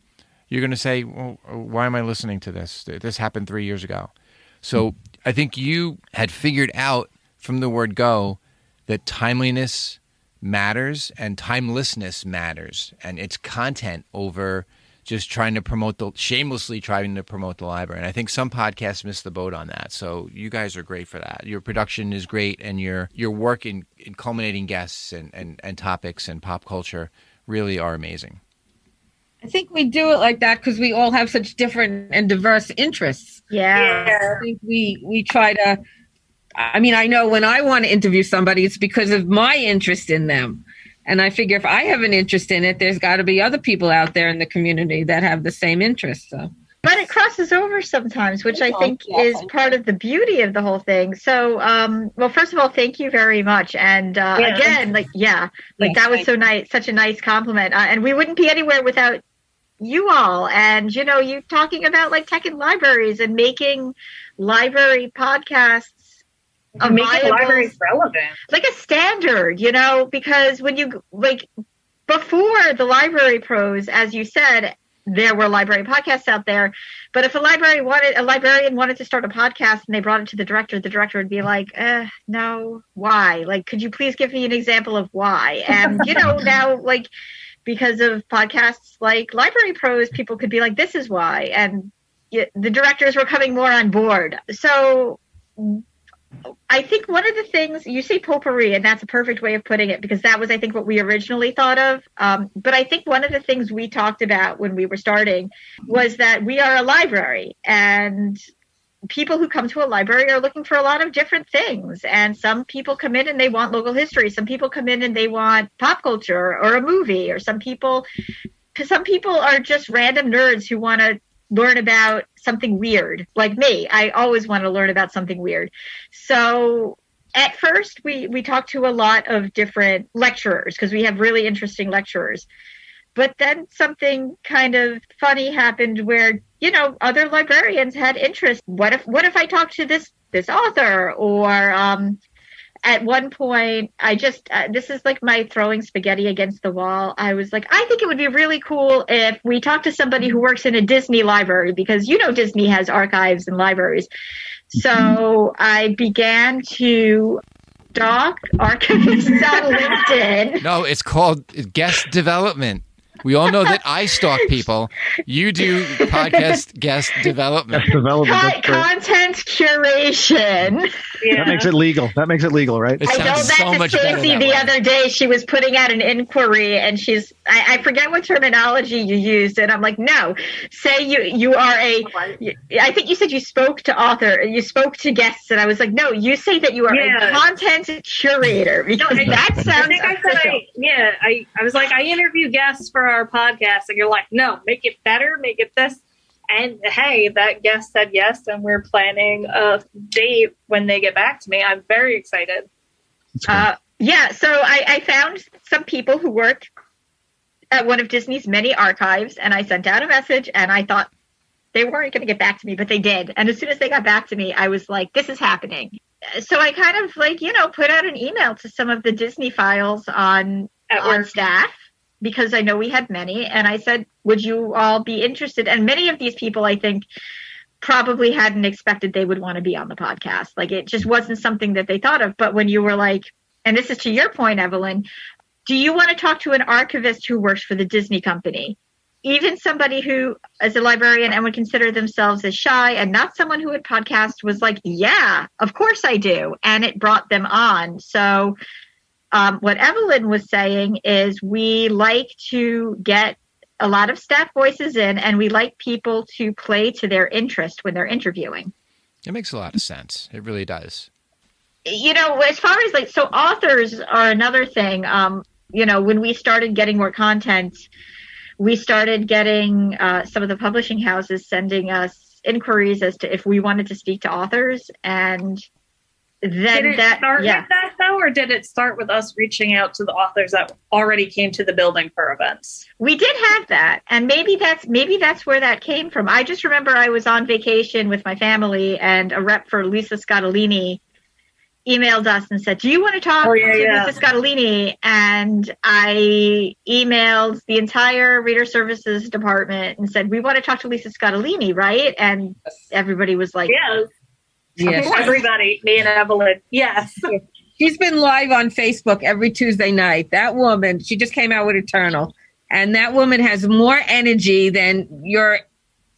you're going to say, well, why am I listening to this? This happened 3 years ago. So I think you had figured out from the word go that timeliness matters and timelessness matters, and it's content over just shamelessly trying to promote the library. And I think some podcasts miss the boat on that. So you guys are great for that. Your production is great, and your work in culminating guests and topics and pop culture really are amazing. I think we do it like that because we all have such different and diverse interests. Yeah. I think we try to I mean, I know when I want to interview somebody, it's because of my interest in them. And I figure if I have an interest in it, there's got to be other people out there in the community that have the same interest. So. But it crosses over sometimes, which I think is part of the beauty of the whole thing. So, well, first of all, thank you very much. And again, that was so nice, such a nice compliment. And we wouldn't be anywhere without you all. And, you know, you talking about like tech and libraries and making library podcasts. Making libraries relevant. Like a standard, you know, because when you, like, before the Library Pros, as you said, there were library podcasts out there. But if a librarian wanted to start a podcast and they brought it to the director would be like, no, why? Like, could you please give me an example of why? And, you know, now, like, because of podcasts like Library Pros, people could be like, this is why. And the directors were coming more on board. So I think one of the things, you say potpourri, and that's a perfect way of putting it, because that was, I think, what we originally thought of. But I think one of the things we talked about when we were starting was that we are a library, and people who come to a library are looking for a lot of different things. And some people come in and they want local history. Some people come in and they want pop culture or a movie, or some people are just random nerds who want to learn about something weird, like me. I always want to learn about something weird. So at first we talked to a lot of different lecturers because we have really interesting lecturers. But then something kind of funny happened where, you know, other librarians had interest. What if I talked to this author? Or at one point, I just, this is like my throwing spaghetti against the wall. I was like, I think it would be really cool if we talked to somebody who works in a Disney library, because, you know, Disney has archives and libraries. So I began to stalk archivists on LinkedIn. No, it's called guest development. We all know that I stalk people. You do podcast guest development. Content curation. Yeah. That makes it legal. Right? It I told that to Stacey the other day. She was putting out an inquiry, and I forget what terminology you used, and I'm like, no, say you are I think you said you spoke to guests, and I was like, no, you say that you are a content curator, because that sounds I was like, I interview guests for our podcast, and you're like, no, make it better, make it this. And hey, that guest said yes, and we're planning a date when they get back to me. I'm very excited. So I found some people who worked at one of Disney's many archives, and I sent out a message, and I thought they weren't going to get back to me, but they did. And as soon as they got back to me, I was like, this is happening. So I kind of put out an email to some of the Disney files on staff, because I know we had many, and I said, would you all be interested? And many of these people, I think, probably hadn't expected they would want to be on the podcast. Like, it just wasn't something that they thought of. But when you were like, and this is to your point, Evelyn, do you want to talk to an archivist who works for the Disney company? Even somebody who, as a librarian, and would consider themselves as shy and not someone who would podcast, was like, yeah, of course I do. And it brought them on. So what Evelyn was saying is we like to get a lot of staff voices in, and we like people to play to their interest when they're interviewing. It makes a lot of sense. It really does. You know, as far as so authors are another thing. When we started getting more content, we started getting some of the publishing houses sending us inquiries as to if we wanted to speak to authors. And then did it start with that though, or did it start with us reaching out to the authors that already came to the building for events? We did have that, and maybe that's where that came from. I just remember I was on vacation with my family, and a rep for Lisa Scottolini emailed us and said, do you want to talk to Lisa Scottolini? And I emailed the entire Reader Services department and said, we want to talk to Lisa Scottolini, right? And everybody was like, yes. Yes. Everybody, me and Evelyn. Yes. She's been live on Facebook every Tuesday night. That woman, she just came out with Eternal. And that woman has more energy than your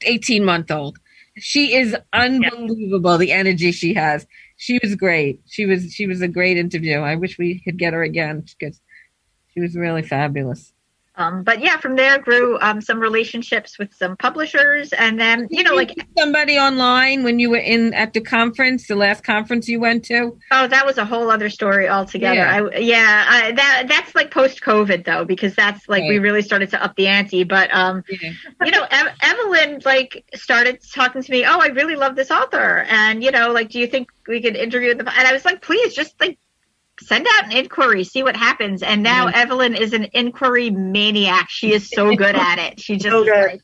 18-month-old. She is unbelievable, the energy she has. She was great. She was a great interview. I wish we could get her again because she was really fabulous. But yeah, from there grew some relationships with some publishers, and then Did you meet somebody online when you were at the conference, the last conference you went to? Oh, that was a whole other story altogether. That's like post COVID though, because that's like we really started to up the ante. But Evelyn like started talking to me. Oh, I really love this author, and do you think we could interview them? And I was like, please, just like send out an inquiry, see what happens. And now Evelyn is an inquiry maniac. She is so good at it. She just like,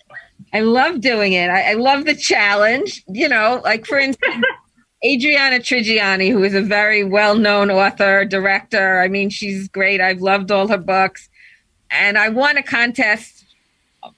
I love doing it. I love the challenge. Like for instance, Adriana Trigiani, who is a very well-known author, director. I mean, she's great. I've loved all her books. And I won a contest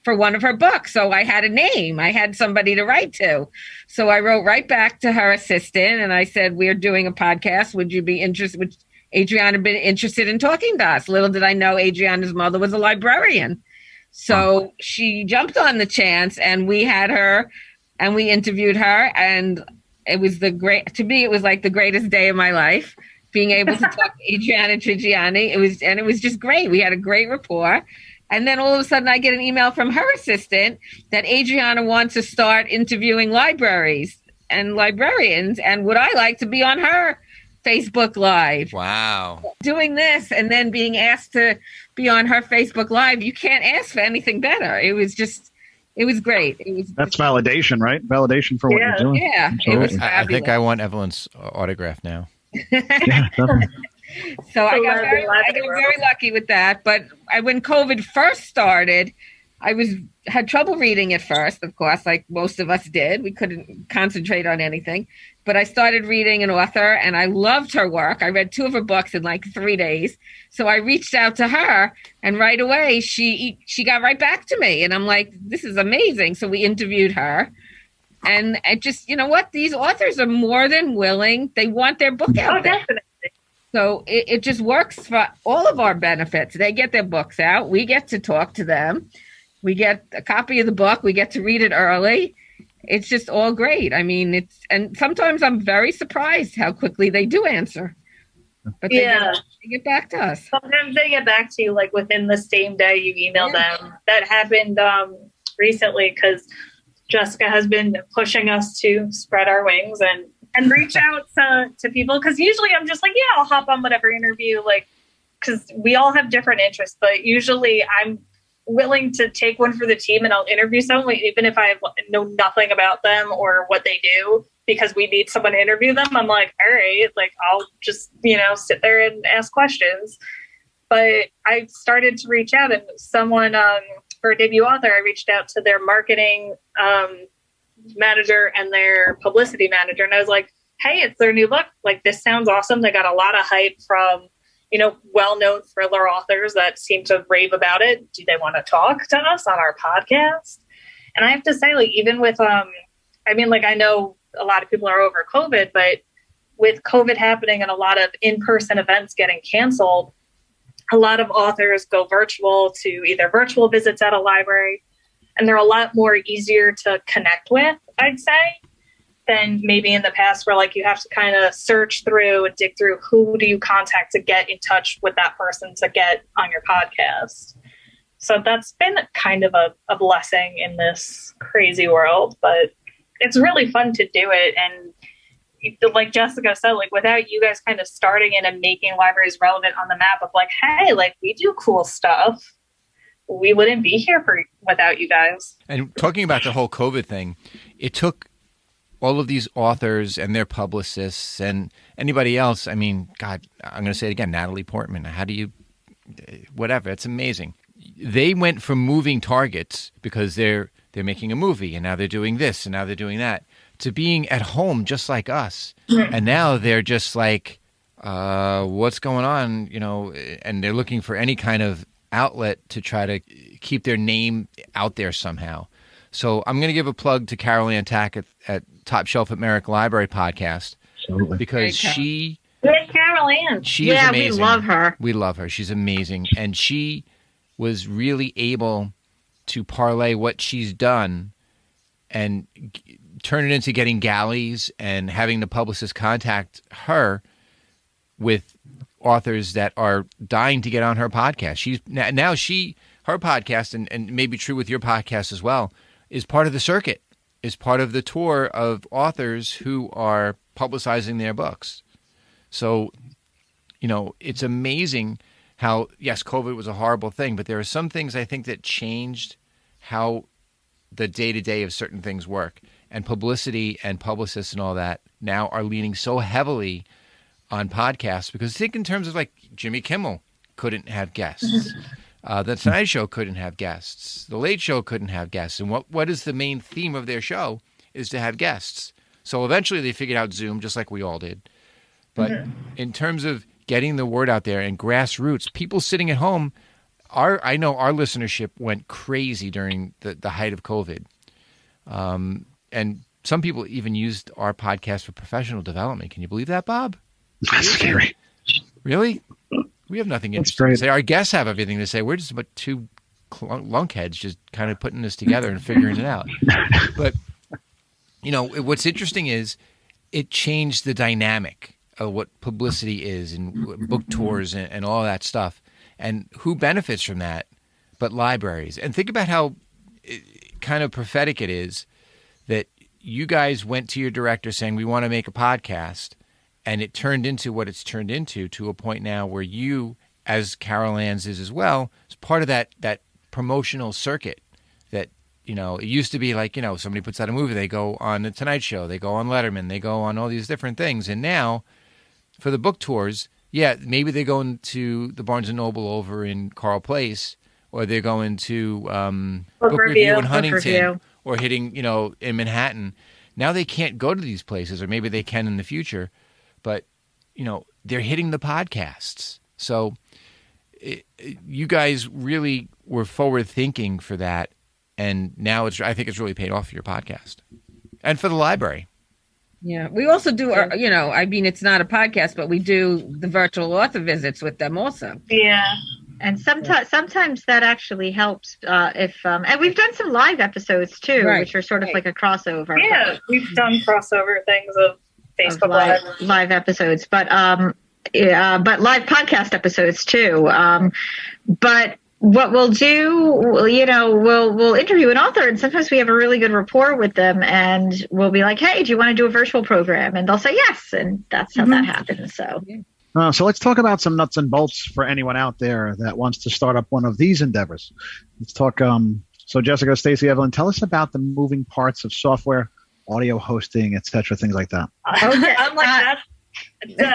for one of her books. So I had a name. I had somebody to write to. So I wrote right back to her assistant and I said, we're doing a podcast. Would you be interested? Adriana been interested in talking to us. Little did I know Adriana's mother was a librarian. So she jumped on the chance and we had her and we interviewed her. And it was to me, it was like the greatest day of my life, being able to talk to Adriana Trigiani. It was just great. We had a great rapport. And then all of a sudden I get an email from her assistant that Adriana wants to start interviewing libraries and librarians. And would I like to be on her Facebook Live? Wow. Doing this and then being asked to be on her Facebook Live, you can't ask for anything better. It was great. That's validation, right? Validation for what you're doing. Yeah. It was fabulous. I think I want Evelyn's autograph now. Yeah, So I got very lucky with that. But when COVID first started, I had trouble reading at first, of course, like most of us did. We couldn't concentrate on anything. But I started reading an author and I loved her work. I read 2 of her books in like 3 days. So I reached out to her and right away she got right back to me. And I'm like, this is amazing. So we interviewed her. And it just, these authors are more than willing. They want their book out there. Definitely. So it just works for all of our benefits. They get their books out. We get to talk to them. We get a copy of the book. We get to read it early. It's just all great. I mean, and sometimes I'm very surprised how quickly they do answer. But they get back to us. Sometimes they get back to you like within the same day you email them. That happened recently because Jessica has been pushing us to spread our wings and reach out to people. Because usually I'm just like, yeah, I'll hop on whatever interview, like, because we all have different interests. But usually I'm willing to take one for the team and I'll interview someone, even if I know nothing about them or what they do, because we need someone to interview them. I'm like, all right, like I'll just, sit there and ask questions. But I started to reach out and someone, for a debut author, I reached out to their marketing manager and their publicity manager. And I was like, hey, it's their new book. Like, this sounds awesome. They got a lot of hype from, well-known thriller authors that seem to rave about it. Do they want to talk to us on our podcast? And I have to say, like, even with, I know a lot of people are over COVID, but with COVID happening and a lot of in-person events getting canceled, a lot of authors go virtual to either virtual visits at a library, and they're a lot more easier to connect with, I'd say, than maybe in the past where like you have to kind of search through and dig through who do you contact to get in touch with that person to get on your podcast. So that's been kind of a blessing in this crazy world, but it's really fun to do it. And like Jessica said, like without you guys kind of starting in and making libraries relevant on the map of like, hey, like we do cool stuff, we wouldn't be here without you guys. And talking about the whole COVID thing, it took all of these authors and their publicists and anybody else. I mean, God, I'm going to say it again, Natalie Portman. How do you, whatever, it's amazing. They went from moving targets because they're making a movie and now they're doing this and now they're doing that to being at home just like us. And now they're just like, what's going on? And they're looking for any kind of outlet to try to keep their name out there somehow. So I'm going to give a plug to Carol Ann Tack at Top Shelf at Merrick Library podcast. Absolutely. Because she... Carol Ann. She is amazing. We love her. We love her. She's amazing. And she was really able to parlay what she's done and turn it into getting galleys and having the publicist contact her with authors that are dying to get on her podcast. her podcast, and maybe true with your podcast as well, is part of the circuit, is part of the tour of authors who are publicizing their books. So, it's amazing how, yes, COVID was a horrible thing, but there are some things I think that changed how the day-to-day of certain things work. And publicity and publicists and all that now are leaning so heavily on podcasts, because think in terms of like Jimmy Kimmel couldn't have guests. The Tonight Show couldn't have guests. The Late Show couldn't have guests. And what is the main theme of their show is to have guests. So eventually they figured out Zoom, just like we all did. But in terms of getting the word out there and grassroots, people sitting at home, I know our listenership went crazy during the height of COVID. And some people even used our podcast for professional development. Can you believe that, Bob? That's scary. Really? We have nothing interesting to say. Our guests have everything to say. We're just about two lunkheads just kind of putting this together and figuring it out. But, what's interesting is it changed the dynamic of what publicity is and book tours and all that stuff. And who benefits from that but libraries? And think about how kind of prophetic it is that you guys went to your director saying, we want to make a podcast. And it turned into what it's turned into, to a point now where you, as Carol Ann's is as well, is part of that promotional circuit that, it used to be like, somebody puts out a movie, they go on The Tonight Show, they go on Letterman, they go on all these different things. And now for the book tours, yeah, maybe they go into the Barnes & Noble over in Carl Place, or they're going to book review in Huntington, or hitting, in Manhattan. Now they can't go to these places, or maybe they can in the future. But, they're hitting the podcasts. So you guys really were forward thinking for that. And now I think it's really paid off for your podcast and for the library. Yeah. We also do, it's not a podcast, but we do the virtual author visits with them also. Yeah. And sometimes that actually helps and we've done some live episodes too, which are sort of like a crossover. Yeah, we've done crossover things of Facebook live episodes, but live podcast episodes too. But what we'll do, we'll interview an author, and sometimes we have a really good rapport with them, and we'll be like, "Hey, do you want to do a virtual program?" And they'll say yes, and that's how that happens. So. So let's talk about some nuts and bolts for anyone out there that wants to start up one of these endeavors. Let's talk. So Jessica, Stacey, Evelyn, tell us about the moving parts of software, audio hosting, etc., things like that. Okay. I'm like that.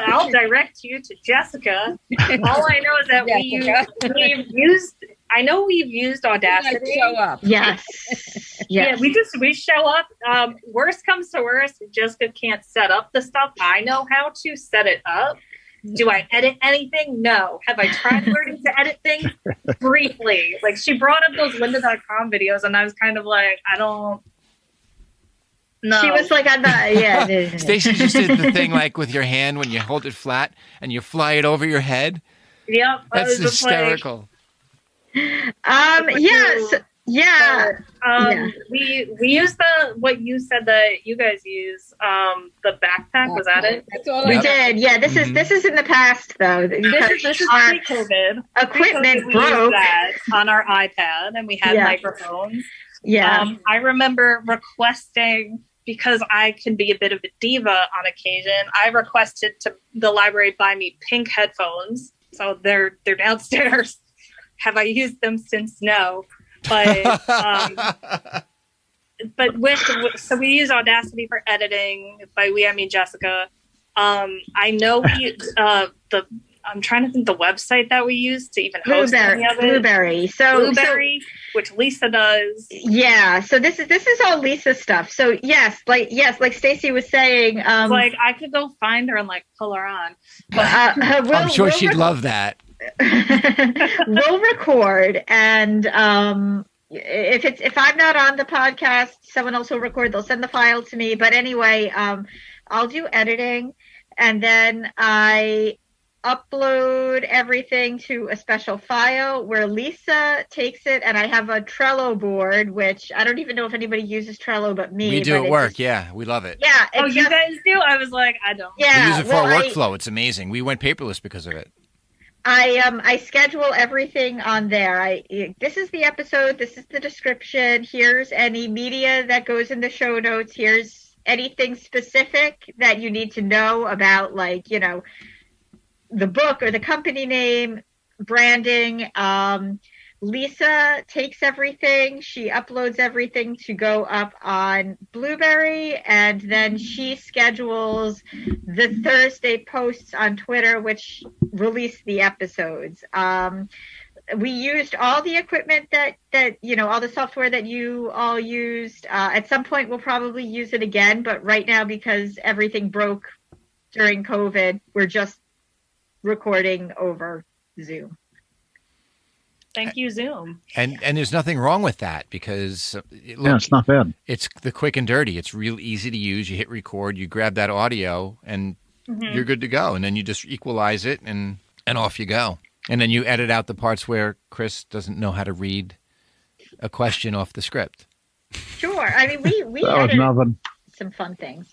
I'll direct you to Jessica. All I know is that we've used. I know we've used Audacity. Show up. Yes. Yeah, we show up. Worst comes to worst, Jessica can't set up the stuff. I know how to set it up. Do I edit anything? No. Have I tried learning to edit things? Briefly. Like, she brought up those lynda.com videos, and I was kind of like, I don't know. She was like, I'm not, yeah. Stacey just did the thing like with your hand when you hold it flat and you fly it over your head. Yep. That's hysterical. Yes. Yeah. We use what you said that you guys use. The backpack, was that it? That's all we did. Yeah. This is in the past though. This is pre-COVID. Equipment we broke used that on our iPad, and we had microphones. Yeah. I remember requesting, because I can be a bit of a diva on occasion, I requested to the library buy me pink headphones. So they're downstairs. Have I used them since? No. But so we use Audacity for editing. By we, I mean Jessica. I know we I'm trying to think the website that we use to even host any of it. Blueberry. Blueberry, which Lisa does. Yeah. So this is all Lisa stuff. So like Stacey was saying, like I could go find her and like pull her on. But, I'm sure she'd love that. We'll record, and if I'm not on the podcast, someone else will record. They'll send the file to me. But anyway, I'll do editing, and then I upload everything to a special file where Lisa takes it, and I have a Trello board, which I don't even know if anybody uses Trello but me. We do at work. Yeah, we love it. Yeah. You guys do? I was like, I don't. Yeah. We use it for our workflow. It's amazing. We went paperless because of it. I schedule everything on there. This is the episode, this is the description, here's any media that goes in the show notes, here's anything specific that you need to know about, like, the book or the company name, branding. Lisa takes everything, she uploads everything to go up on Blueberry, and then she schedules the Thursday posts on Twitter, which release the episodes. We used all the equipment that all the software that you all used. At some point, we'll probably use it again, but right now, because everything broke during COVID, we're just recording over Zoom. Thank you, Zoom. And there's nothing wrong with that because look, it's not bad. It's the quick and dirty. It's real easy to use. You hit record, you grab that audio, and you're good to go. And then you just equalize it, and off you go. And then you edit out the parts where Chris doesn't know how to read a question off the script. Sure. I mean, we That was edit nothing. some fun things.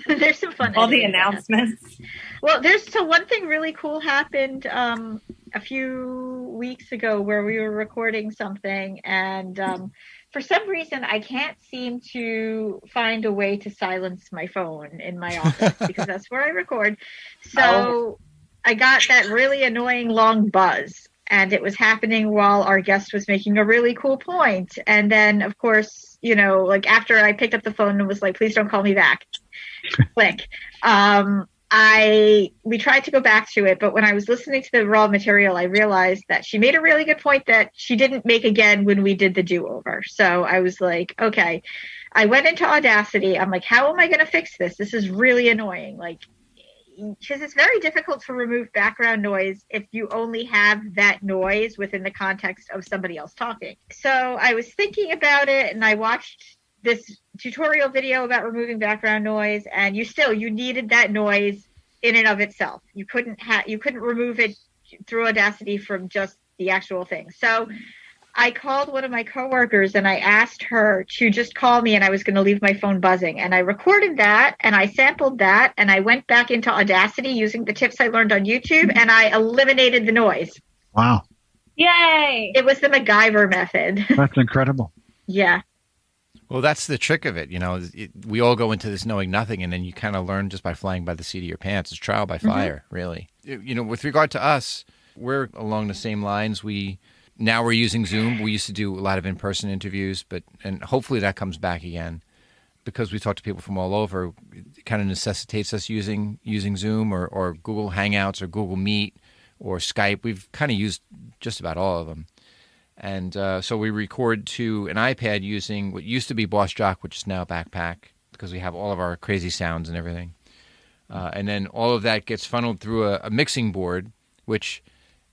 There's some fun. All the editing. announcements. Well, one thing really cool happened a few weeks ago where we were recording something, and for some reason I can't seem to find a way to silence my phone in my office because that's where I record. So I got that really annoying long buzz, and it was happening while our guest was making a really cool point. And then, of course, like after I picked up the phone and was like, please don't call me back. Click. We tried to go back to it, but when I was listening to the raw material, I realized that she made a really good point that she didn't make again when we did the do-over. So I was like, okay. I went into Audacity. I'm like, how am I going to fix this? This is really annoying. Like, because it's very difficult to remove background noise if you only have that noise within the context of somebody else talking. So I was thinking about it, and I watched this tutorial video about removing background noise, and you needed that noise in and of itself. You couldn't remove it through Audacity from just the actual thing. So I called one of my coworkers and I asked her to just call me, and I was going to leave my phone buzzing. And I recorded that, and I sampled that, and I went back into Audacity using the tips I learned on YouTube, and I eliminated the noise. Wow. Yay! It was the MacGyver method. That's incredible. Yeah. Well, that's the trick of it. We all go into this knowing nothing, and then you kind of learn just by flying by the seat of your pants. It's trial by fire, really. With regard to us, we're along the same lines. Now we're using Zoom. We used to do a lot of in-person interviews, and hopefully that comes back again because we talk to people from all over. It kind of necessitates us using Zoom or Google Hangouts or Google Meet or Skype. We've kind of used just about all of them. And so we record to an iPad using what used to be Boss Jock, which is now Backpack, because we have all of our crazy sounds and everything. And then all of that gets funneled through a mixing board, which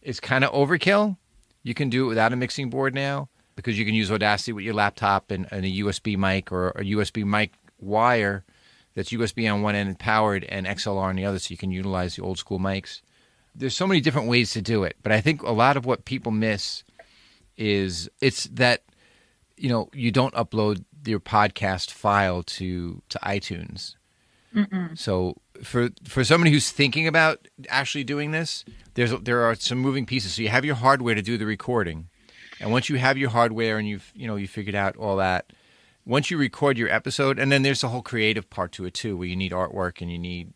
is kind of overkill. You can do it without a mixing board now because you can use Audacity with your laptop and a USB mic or a USB mic wire that's USB on one end and powered and XLR on the other, so you can utilize the old school mics. There's so many different ways to do it, but I think a lot of what people miss is it's that you don't upload your podcast file to iTunes. Mm-mm. So for somebody who's thinking about actually doing this, there are some moving pieces. So you have your hardware to do the recording, and once you have your hardware and you figured out all that, once you record your episode, and then there's a whole creative part to it too, where you need artwork and you need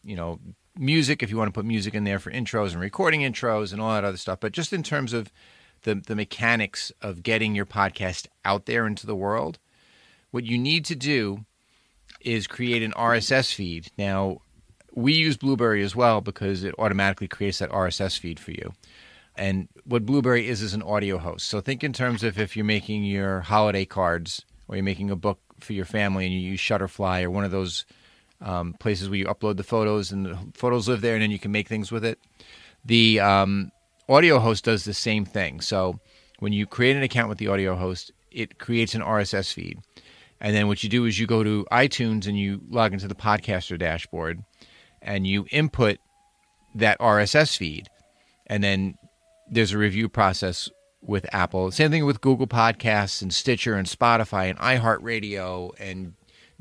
music if you want to put music in there for intros and recording intros and all that other stuff. But just in terms of the mechanics of getting your podcast out there into the world, what you need to do is create an RSS feed. Now, we use Blueberry as well because it automatically creates that RSS feed for you. And what Blueberry is an audio host. So think in terms of if you're making your holiday cards or you're making a book for your family and you use Shutterfly or one of those places where you upload the photos and the photos live there and then you can make things with it. The audio host does the same thing. So when you create an account with the audio host, it creates an RSS feed. And then what you do is you go to iTunes and you log into the podcaster dashboard and you input that RSS feed. And then there's a review process with Apple. Same thing with Google Podcasts and Stitcher and Spotify and iHeartRadio and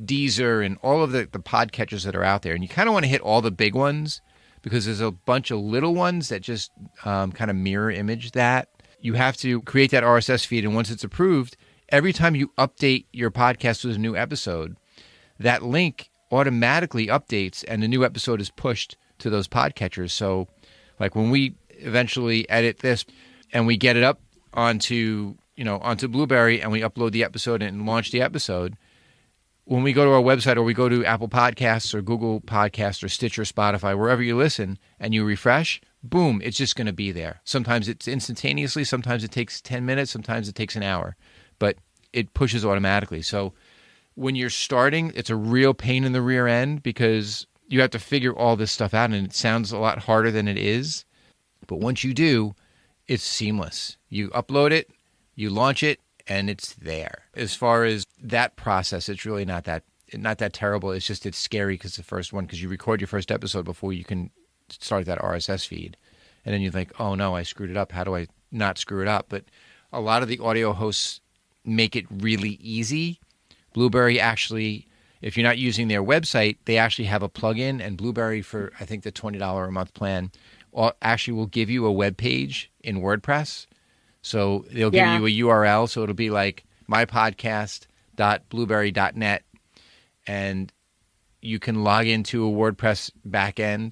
Deezer and all of the podcatchers that are out there. And you kind of want to hit all the big ones because there's a bunch of little ones that just kind of mirror image that. You have to create that RSS feed, and once it's approved, every time you update your podcast with a new episode, that link automatically updates and the new episode is pushed to those podcatchers. So like when we eventually edit this and we get it up onto Blueberry and we upload the episode and launch the episode, when we go to our website or we go to Apple Podcasts or Google Podcasts or Stitcher, Spotify, wherever you listen, and you refresh, boom, it's just going to be there. Sometimes it's instantaneously, sometimes it takes 10 minutes, sometimes it takes an hour, but it pushes automatically. So when you're starting, it's a real pain in the rear end because you have to figure all this stuff out, and it sounds a lot harder than it is. But once you do, it's seamless. You upload it, you launch it, and it's there. As far as that process, it's really not that terrible. It's just it's scary because the first one, because you record your first episode before you can start that RSS feed. And then you think, oh no, I screwed it up. How do I not screw it up? But a lot of the audio hosts make it really easy. Blueberry actually, if you're not using their website, they actually have a plugin, and Blueberry for, I think, the $20 a month plan actually will give you a web page in WordPress. So they'll give you a URL. So it'll be like mypodcast.blueberry.net, and you can log into a WordPress backend,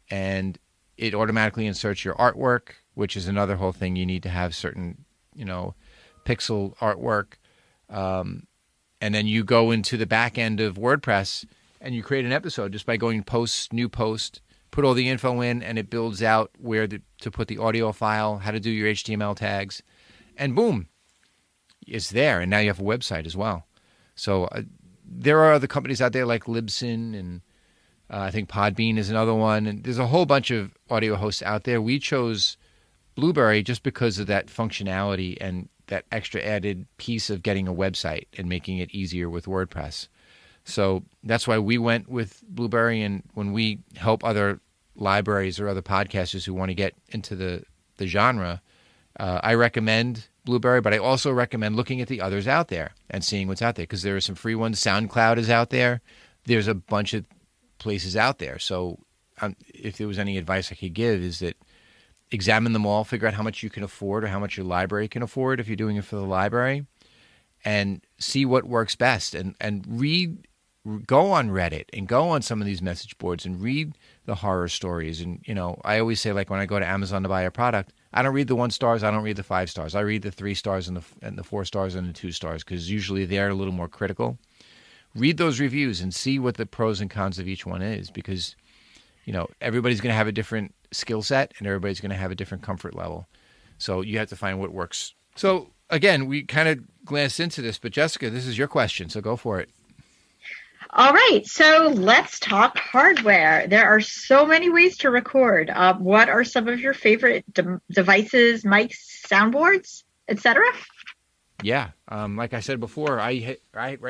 and it automatically inserts your artwork, which is another whole thing. You need to have certain, pixel artwork. And then you go into the back end of WordPress and you create an episode just by going post, new post, put all the info in, and it builds out where to put the audio file, how to do your HTML tags, and boom, it's there. And now you have a website as well. So there are other companies out there like Libsyn, and I think Podbean is another one. And there's a whole bunch of audio hosts out there. We chose Blueberry just because of that functionality and that extra added piece of getting a website and making it easier with WordPress. So that's why we went with Blueberry. And when we help other libraries or other podcasters who want to get into the genre, I recommend Blueberry, but I also recommend looking at the others out there and seeing what's out there, because there are some free ones. SoundCloud is out there. There's a bunch of places out there. So if there was any advice I could give, is that examine them all, figure out how much you can afford or how much your library can afford if you're doing it for the library, and see what works best. And go on Reddit and go on some of these message boards and read the horror stories. And, I always say, like when I go to Amazon to buy a product, I don't read the 1 stars, I don't read the 5 stars. I read the 3 stars and the 4 stars and the 2 stars, because usually they're a little more critical. Read those reviews and see what the pros and cons of each one is, because everybody's going to have a different skill set and everybody's going to have a different comfort level. So you have to find what works. So again, we kind of glanced into this, but Jessica, this is your question, so go for it. All right, so let's talk hardware. There are so many ways to record. What are some of your favorite devices, mics, soundboards, etc.? Yeah, like I said before, right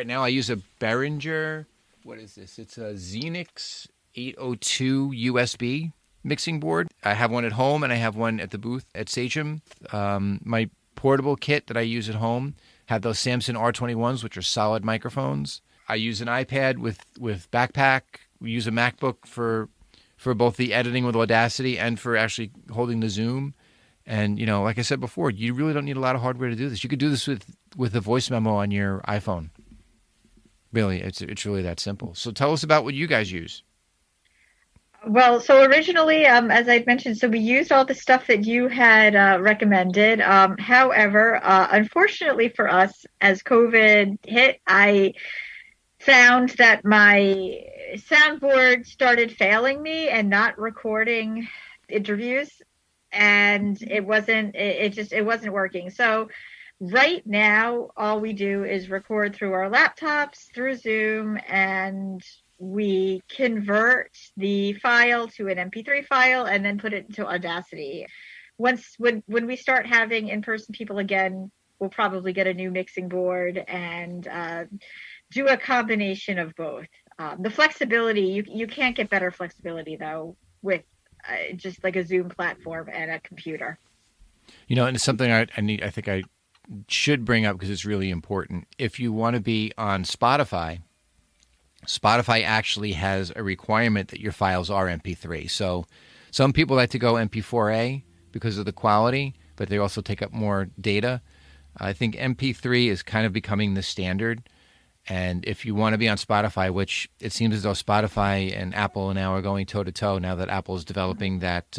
now I use a Behringer. What is this? It's a Xenix 802 USB mixing board. I have one at home and I have one at the booth at Sachem. My portable kit that I use at home have those Samson R21s, which are solid microphones. I use an iPad with Backpack. We use a MacBook for both the editing with Audacity and for actually holding the Zoom. And, like I said before, you really don't need a lot of hardware to do this. You could do this with a voice memo on your iPhone. Really, it's really that simple. So tell us about what you guys use. Well, so originally, as I'd mentioned, so we used all the stuff that you had recommended. However, unfortunately for us, as COVID hit, I found that my soundboard started failing me and not recording interviews, and it wasn't working. So right now, all we do is record through our laptops, through Zoom, and we convert the file to an MP3 file and then put it into Audacity. When we start having in-person people again, we'll probably get a new mixing board and do a combination of both. The flexibility, you can't get better flexibility though with just like a Zoom platform and a computer. And it's something I think I should bring up because it's really important. If you want to be on Spotify, Spotify actually has a requirement that your files are MP3. So some people like to go MP4A because of the quality, but they also take up more data. I think MP3 is kind of becoming the standard. And if you want to be on Spotify, which it seems as though Spotify and Apple now are going toe-to-toe now that Apple is developing that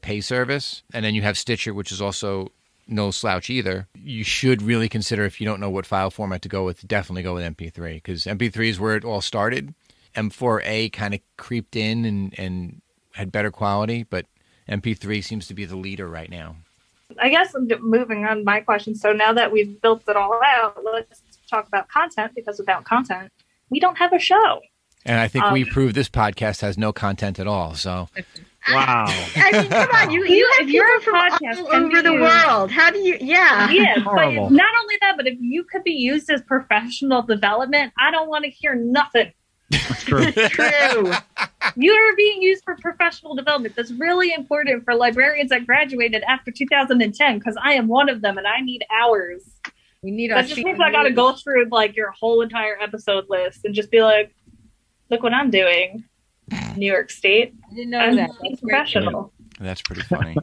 pay service. And then you have Stitcher, which is also no slouch either. You should really consider, if you don't know what file format to go with, definitely go with MP3, because MP3 is where it all started. M4A kind of creeped in and had better quality, but MP3 seems to be the leader right now. I guess moving on my question. So now that we've built it all out, let's talk about content, because without content, we don't have a show. And I think we proved this podcast has no content at all. So, Wow. I mean, come on, you have Your people from podcast all can over the be world. How do you? Yeah. Yeah, but Horrible. not only that, but if you could be used as professional development, I don't want to hear nothing. That's true. True. You are being used for professional development. That's really important for librarians that graduated after 2010, because I am one of them and I need hours. We need our That just means I got to go through like your whole entire episode list and just be like, look what I'm doing, New York State. I didn't know I'm that. being That's great. professional. that's pretty funny.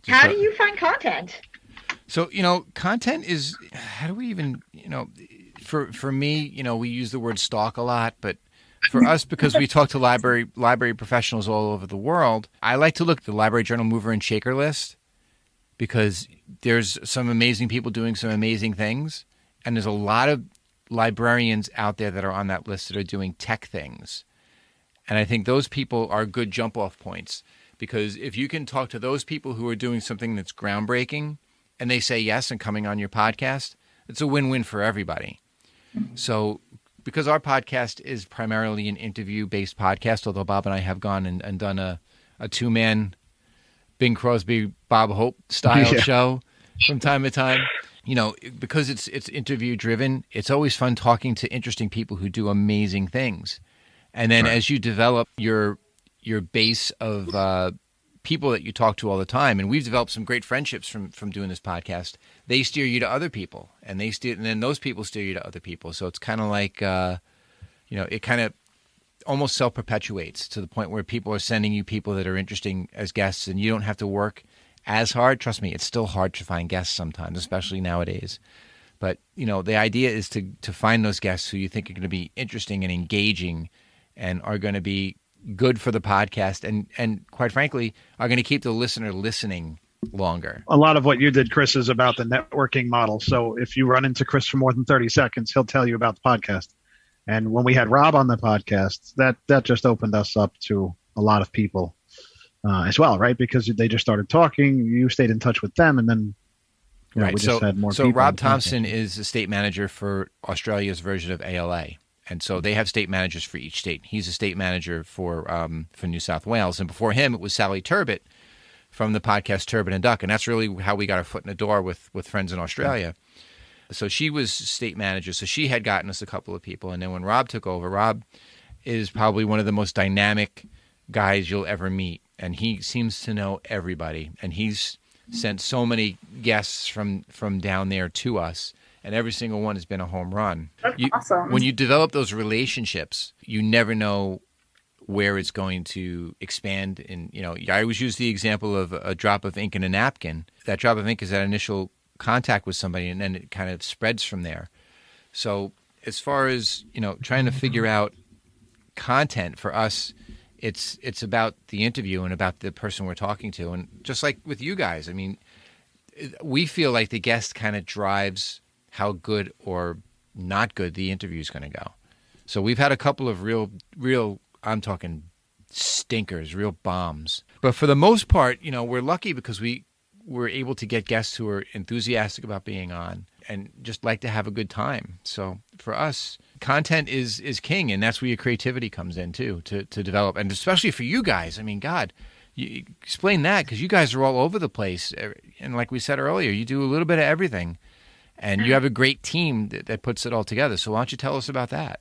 How do you find content? So, content is, how do we even, for me, we use the word stalk a lot, but for us, because we talk to library professionals all over the world, I like to look at the Library Journal Mover and Shaker list, because there's some amazing people doing some amazing things. And there's a lot of librarians out there that are on that list that are doing tech things. And I think those people are good jump off points, because if you can talk to those people who are doing something that's groundbreaking and they say yes and coming on your podcast, it's a win-win for everybody. So because our podcast is primarily an interview-based podcast, although Bob and I have gone and done a two-man Bing Crosby, Bob Hope style show from time to time, because it's interview-driven, it's always fun talking to interesting people who do amazing things. And then as you develop your base of people that you talk to all the time, and we've developed some great friendships from doing this podcast, they steer you to other people, and then those people steer you to other people. So it's kind of like, it kind of almost self-perpetuates to the point where people are sending you people that are interesting as guests, and you don't have to work as hard. Trust me, it's still hard to find guests sometimes, especially nowadays. But, the idea is to find those guests who you think are going to be interesting and engaging and are going to be good for the podcast and quite frankly, are going to keep the listener listening longer. A lot of what you did, Chris, is about the networking model. So if you run into Chris for more than 30 seconds, he'll tell you about the podcast. And when we had Rob on the podcast, that just opened us up to a lot of people as well, right? Because they just started talking, you stayed in touch with them, and then we just had more people. So Rob Thompson is the state manager for Australia's version of ALA. And so they have state managers for each state. He's a state manager for New South Wales. And before him, it was Sally Turbot from the podcast Turbot and Duck. And that's really how we got our foot in the door with friends in Australia. So she was state manager. So she had gotten us a couple of people. And then when Rob took over, Rob is probably one of the most dynamic guys you'll ever meet. And he seems to know everybody. And he's sent so many guests from down there to us. And every single one has been a home run. That's awesome. When you develop those relationships, you never know where it's going to expand. And, I always use the example of a drop of ink in a napkin. That drop of ink is that initial contact with somebody, and then it kind of spreads from there. So as far as, trying to figure out content for us, it's about the interview and about the person we're talking to. And just like with you guys, I mean, we feel like the guest kind of drives how good or not good the interview is going to go. So we've had a couple of real, I'm talking stinkers, real bombs. But for the most part, we're lucky because we're able to get guests who are enthusiastic about being on and just like to have a good time. So for us, content is king, and that's where your creativity comes in too, to develop. And especially for you guys, I mean, God, you explain that, because you guys are all over the place. And like we said earlier, you do a little bit of everything. And you have a great team that puts it all together. So why don't you tell us about that?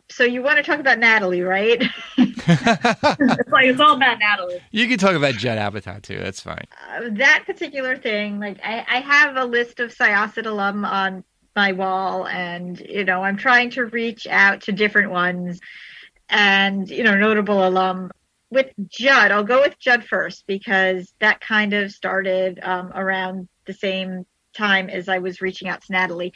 So you want to talk about Natalie, right? It's all about Natalie. You can talk about Judd Apatow too. That's fine. That particular thing, like I have a list of Syosset alum on my wall, and I'm trying to reach out to different ones, and notable alum. With Judd, I'll go with Judd first because that kind of started around the same time as I was reaching out to Natalie.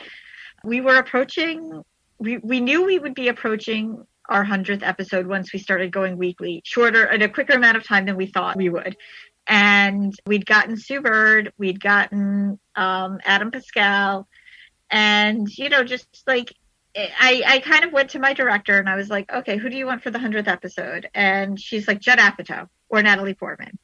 We were approaching. We knew we would be approaching our 100th episode once we started going weekly, shorter in a quicker amount of time than we thought we would. And we'd gotten Sue Bird, we'd gotten Adam Pascal, and just like I kind of went to my director and I was like, okay, who do you want for the 100th episode? And she's like, Judd Apatow or Natalie Portman.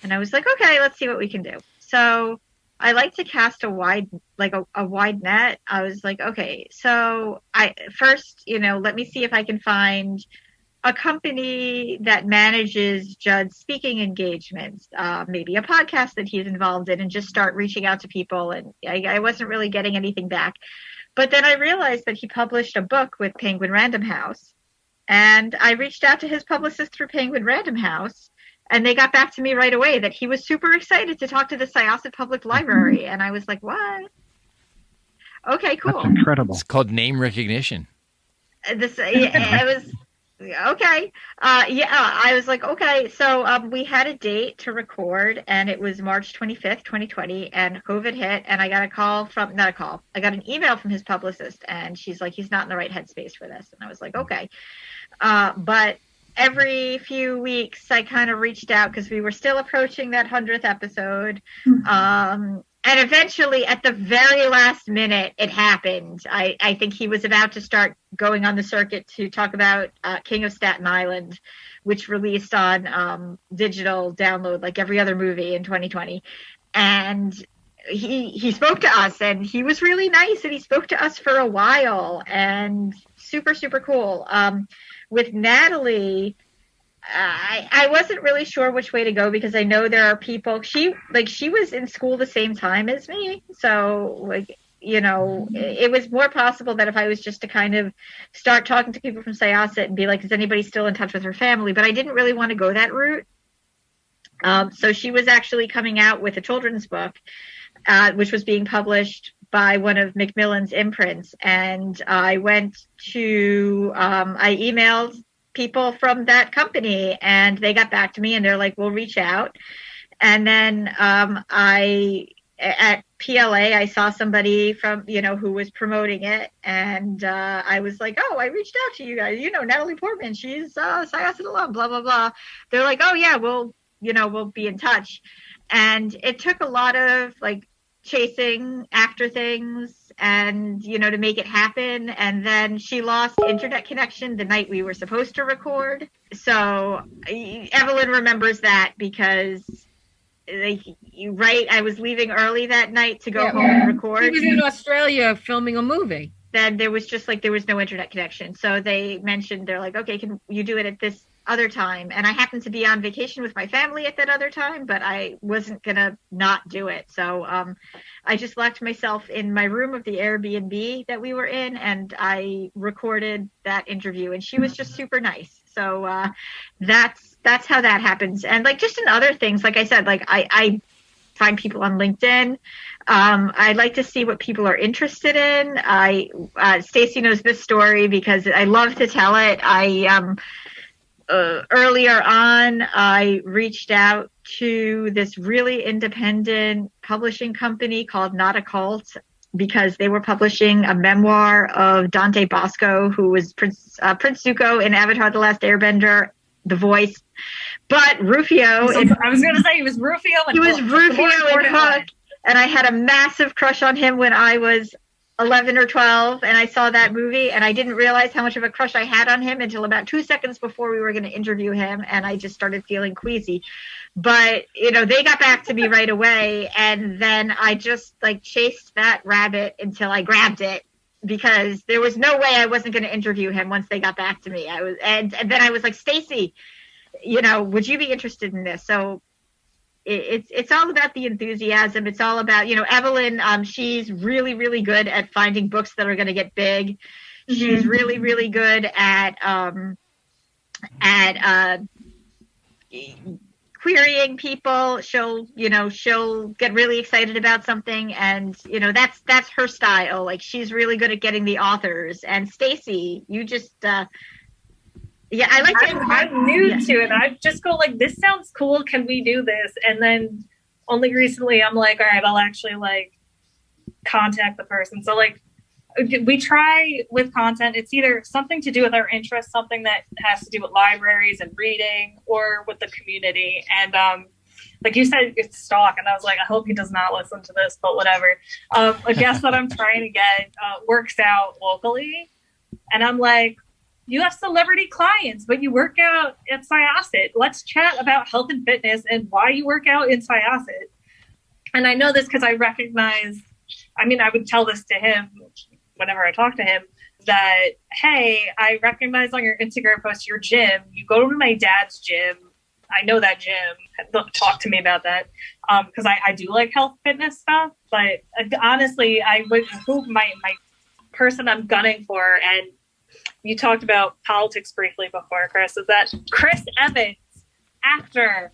And I was like, okay, let's see what we can do. So I like to cast a wide net. I was like, okay, so let me see if I can find a company that manages Judd's speaking engagements, maybe a podcast that he's involved in, and just start reaching out to people. And I wasn't really getting anything back. But then I realized that he published a book with Penguin Random House. And I reached out to his publicist through Penguin Random House. And they got back to me right away that he was super excited to talk to the Syosset Public Library. And I was like, what? Okay, cool. That's incredible. It's called name recognition. It was okay. I was like, okay. So we had a date to record, and it was March 25th, 2020, and COVID hit, and I got I got an email from his publicist, and she's like, he's not in the right headspace for this. And I was like, okay. But every few weeks I kind of reached out because we were still approaching that 100th episode. And eventually, at the very last minute, it happened. I think he was about to start going on the circuit to talk about King of Staten Island, which released on digital download like every other movie in 2020. And he spoke to us, and he was really nice, and he spoke to us for a while, and super, super cool. With Natalie, I wasn't really sure which way to go because I know there are people. She was in school the same time as me, so it was more possible that if I was just to kind of start talking to people from Syosset and be like, is anybody still in touch with her family? But I didn't really want to go that route. So she was actually coming out with a children's book, which was being published by one of Macmillan's imprints, and I emailed people from that company, and they got back to me, and they're like, we'll reach out. And then at PLA, I saw somebody from, who was promoting it, and I was like, oh, I reached out to you guys, Natalie Portman, she's Syosset alum, blah, blah, blah. They're like, oh yeah, we'll be in touch. And it took a lot of chasing after things and to make it happen. And then she lost internet connection the night we were supposed to record, so Evelyn remembers that because I was leaving early that night to go home and record. She was in Australia filming a movie. Then there was just there was no internet connection, so they mentioned, they're like, okay, can you do it at this other time? And I happened to be on vacation with my family at that other time, but I wasn't gonna not do it. So I just locked myself in my room of the Airbnb that we were in, and I recorded that interview, and she was just super nice. So that's how that happens. And just in other things, like I said, I find people on LinkedIn. I like to see what people are interested in. Stacy knows this story because I love to tell it. Earlier on, I reached out to this really independent publishing company called Not a Cult because they were publishing a memoir of Dante Bosco, who was Prince Zuko in Avatar: The Last Airbender, the voice. But Rufio... I was going to say he was Rufio and Hook. He was Rufio and Hook, and I had a massive crush on him when I was 11 or 12, and I saw that movie, and I didn't realize how much of a crush I had on him until about 2 seconds before we were going to interview him, and I just started feeling queasy. But, they got back to me right away, and then I just, chased that rabbit until I grabbed it, because there was no way I wasn't going to interview him once they got back to me. And then I was like, Stacy, would you be interested in this? So it's all about the enthusiasm. It's all about, Evelyn, she's really, really good at finding books that are going to get big. Mm-hmm. She's really, really good at querying people. She'll get really excited about something, and that's her style. Like, she's really good at getting the authors. And Stacy, you just yeah, I like to. I'm new to it. I just go like, this sounds cool. Can we do this? And then only recently I'm like, all right, I'll actually like contact the person. So like, we try with content. It's either something to do with our interests, something that has to do with libraries and reading, or with the community. And like you said, it's stock, and I was like, I hope he does not listen to this, but whatever. A guest that I'm trying to get works out locally, and I'm like, you have celebrity clients, but you work out at Syosset. Let's chat about health and fitness and why you work out in Syosset. And I know this because I recognize, I mean, I would tell this to him whenever I talk to him, that, hey, I recognize on your Instagram post your gym. You go to my dad's gym. I know that gym. Talk to me about that. Because I do like health fitness stuff. But honestly, I would who my person I'm gunning for, and you talked about politics briefly before, Chris, is that Chris Evans, actor,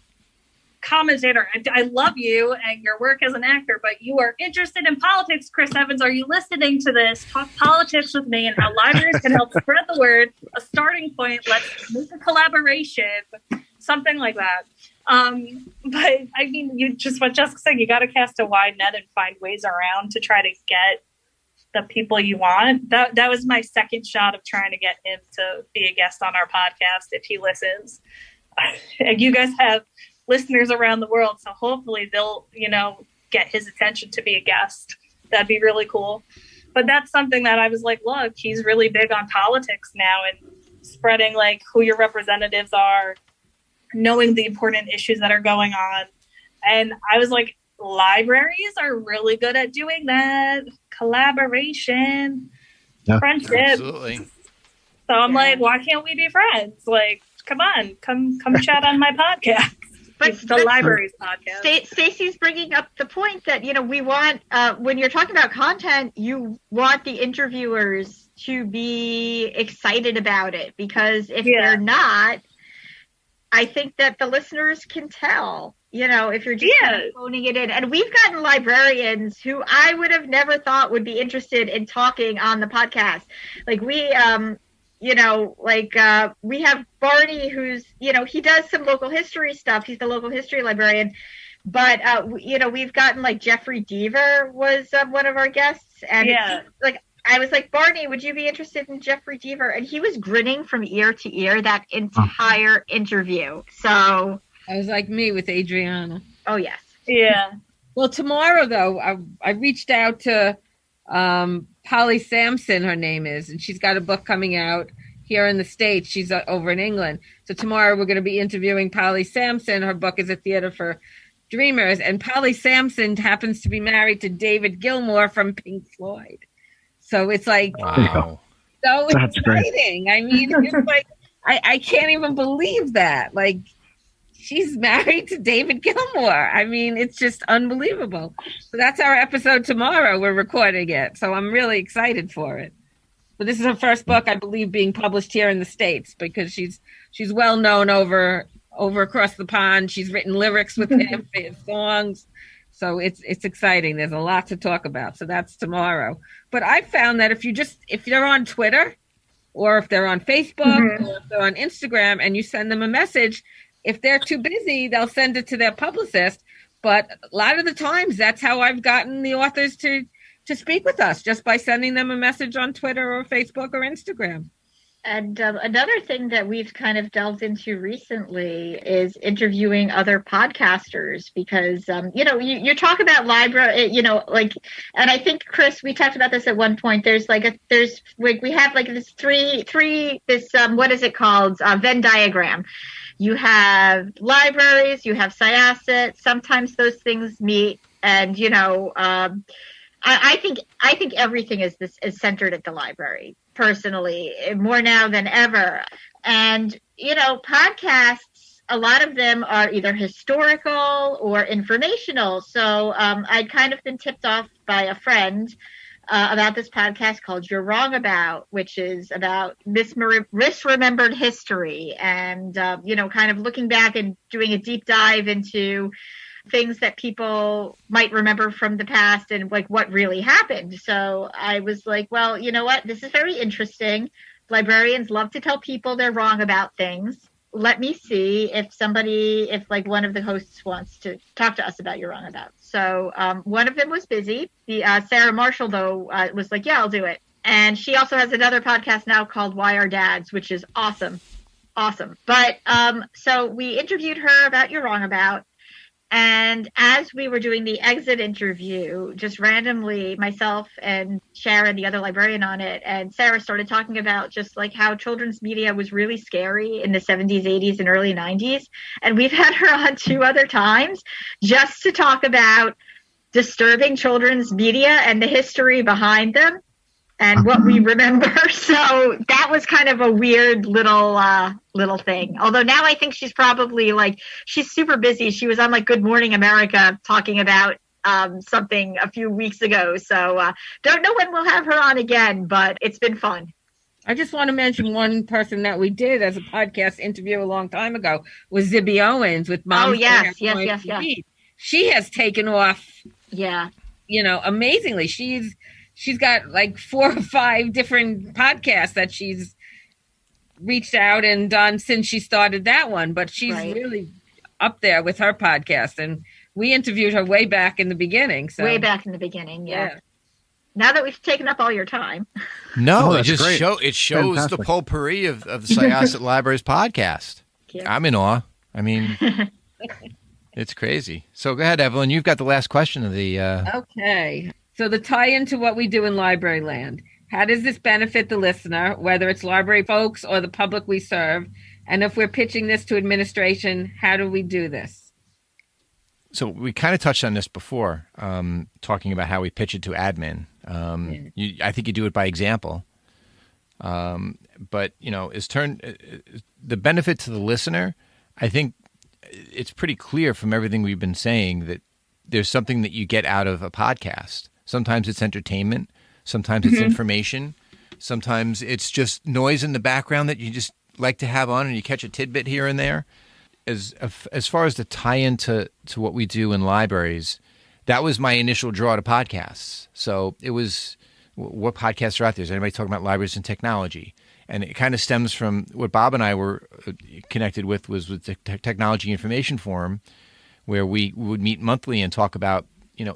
commentator. I love you and your work as an actor, but you are interested in politics, Chris Evans. Are you listening to this? Talk politics with me and how libraries can help spread the word. A starting point. Let's make a collaboration. Something like that. But I mean, you just what Jessica said, you got to cast a wide net and find ways around to try to get the people you want. That was my second shot of trying to get him to be a guest on our podcast if he listens. And you guys have listeners around the world, so hopefully they'll, get his attention to be a guest. That'd be really cool. But that's something that I was like, look, he's really big on politics now and spreading like who your representatives are, knowing the important issues that are going on. And I was like, libraries are really good at doing that. Collaboration, friendship. Absolutely. So I'm like, why can't we be friends? Like, come on, come chat on my podcast. But It's the library's podcast. Stacey's bringing up the point that, we want, when you're talking about content, you want the interviewers to be excited about it, because if they're not, I think that the listeners can tell, if you're just kind of phoning it in. And we've gotten librarians who I would have never thought would be interested in talking on the podcast. Like we have Barney, who's, he does some local history stuff. He's the local history librarian. But, we've gotten like Jeffrey Deaver was one of our guests. And I was like, Barney, would you be interested in Jeffrey Deaver? And he was grinning from ear to ear that entire interview. So I was like me with Adriana. Oh, yes. Yeah. Well, tomorrow, though, I reached out to Polly Sampson, her name is, and she's got a book coming out here in the States. She's over in England. So tomorrow we're going to be interviewing Polly Sampson. Her book is A Theater for Dreamers. And Polly Sampson happens to be married to David Gilmour from Pink Floyd. So it's like, wow. So That's exciting. Great. I mean, it's like, I can't even believe that. Like, she's married to David Gilmour. I mean, it's just unbelievable. So that's our episode tomorrow. We're recording it. So I'm really excited for it. But this is her first book, I believe, being published here in the States, because she's well known over across the pond. She's written lyrics with him for his songs. So it's exciting. There's a lot to talk about. So that's tomorrow. But I found that if they're on Twitter, or if they're on Facebook, or if they're on Instagram, and you send them a message, if they're too busy, they'll send it to their publicist. But a lot of the times, that's how I've gotten the authors to speak with us, just by sending them a message on Twitter or Facebook or Instagram. And another thing that we've kind of delved into recently is interviewing other podcasters, because, you talk about library, and I think, Chris, we talked about this at one point. We have like this what is it called? Venn diagram. You have libraries, you have Syosset. Sometimes those things meet, and, I think everything is centered at the library, personally, more now than ever. And, podcasts, a lot of them are either historical or informational. So I'd kind of been tipped off by a friend about this podcast called You're Wrong About, which is about misremembered history and, kind of looking back and doing a deep dive into things that people might remember from the past and like what really happened. So I was like, well, you know what? This is very interesting. Librarians love to tell people they're wrong about things. Let me see if one of the hosts wants to talk to us about You're Wrong About. So one of them was busy. Sarah Marshall, though, was like, yeah, I'll do it. And she also has another podcast now called Why Our Dads, which is awesome. Awesome. But so we interviewed her about You're Wrong About. And as we were doing the exit interview, just randomly, myself and Sharon, the other librarian on it, and Sarah started talking about just like how children's media was really scary in the 70s, 80s, and early 90s. And we've had her on 2 other times just to talk about disturbing children's media and the history behind them and what we remember. So that was kind of a weird little thing. Although now I think she's probably she's super busy. She was on Good Morning America talking about something a few weeks ago. So don't know when we'll have her on again, but it's been fun. I just want to mention one person that we did as a podcast interview a long time ago was Zibby Owens with Mom. Oh, yes. She has taken off. Yeah. Amazingly. She's got 4 or 5 different podcasts that she's reached out and done since she started that one. But she's really up there with her podcast. And we interviewed her way back in the beginning. So. Way back in the beginning, yeah. Now that we've taken up all your time. No, it just shows Fantastic. The potpourri of the Syosset Library's podcast. Yeah. I'm in awe. I mean, it's crazy. So go ahead, Evelyn. You've got the last question of the... Okay. So the tie-in to what we do in library land. How does this benefit the listener, whether it's library folks or the public we serve? And if we're pitching this to administration, how do we do this? So we kind of touched on this before, talking about how we pitch it to admin. I think you do it by example. But, the benefit to the listener, I think it's pretty clear from everything we've been saying that there's something that you get out of a podcast. Sometimes it's entertainment. Sometimes it's information. Sometimes it's just noise in the background that you just like to have on and you catch a tidbit here and there. As far as the tie-in to what we do in libraries, that was my initial draw to podcasts. So it was, what podcasts are out there? Is anybody talking about libraries and technology? And it kind of stems from what Bob and I were connected with the Technology Information Forum, where we would meet monthly and talk about,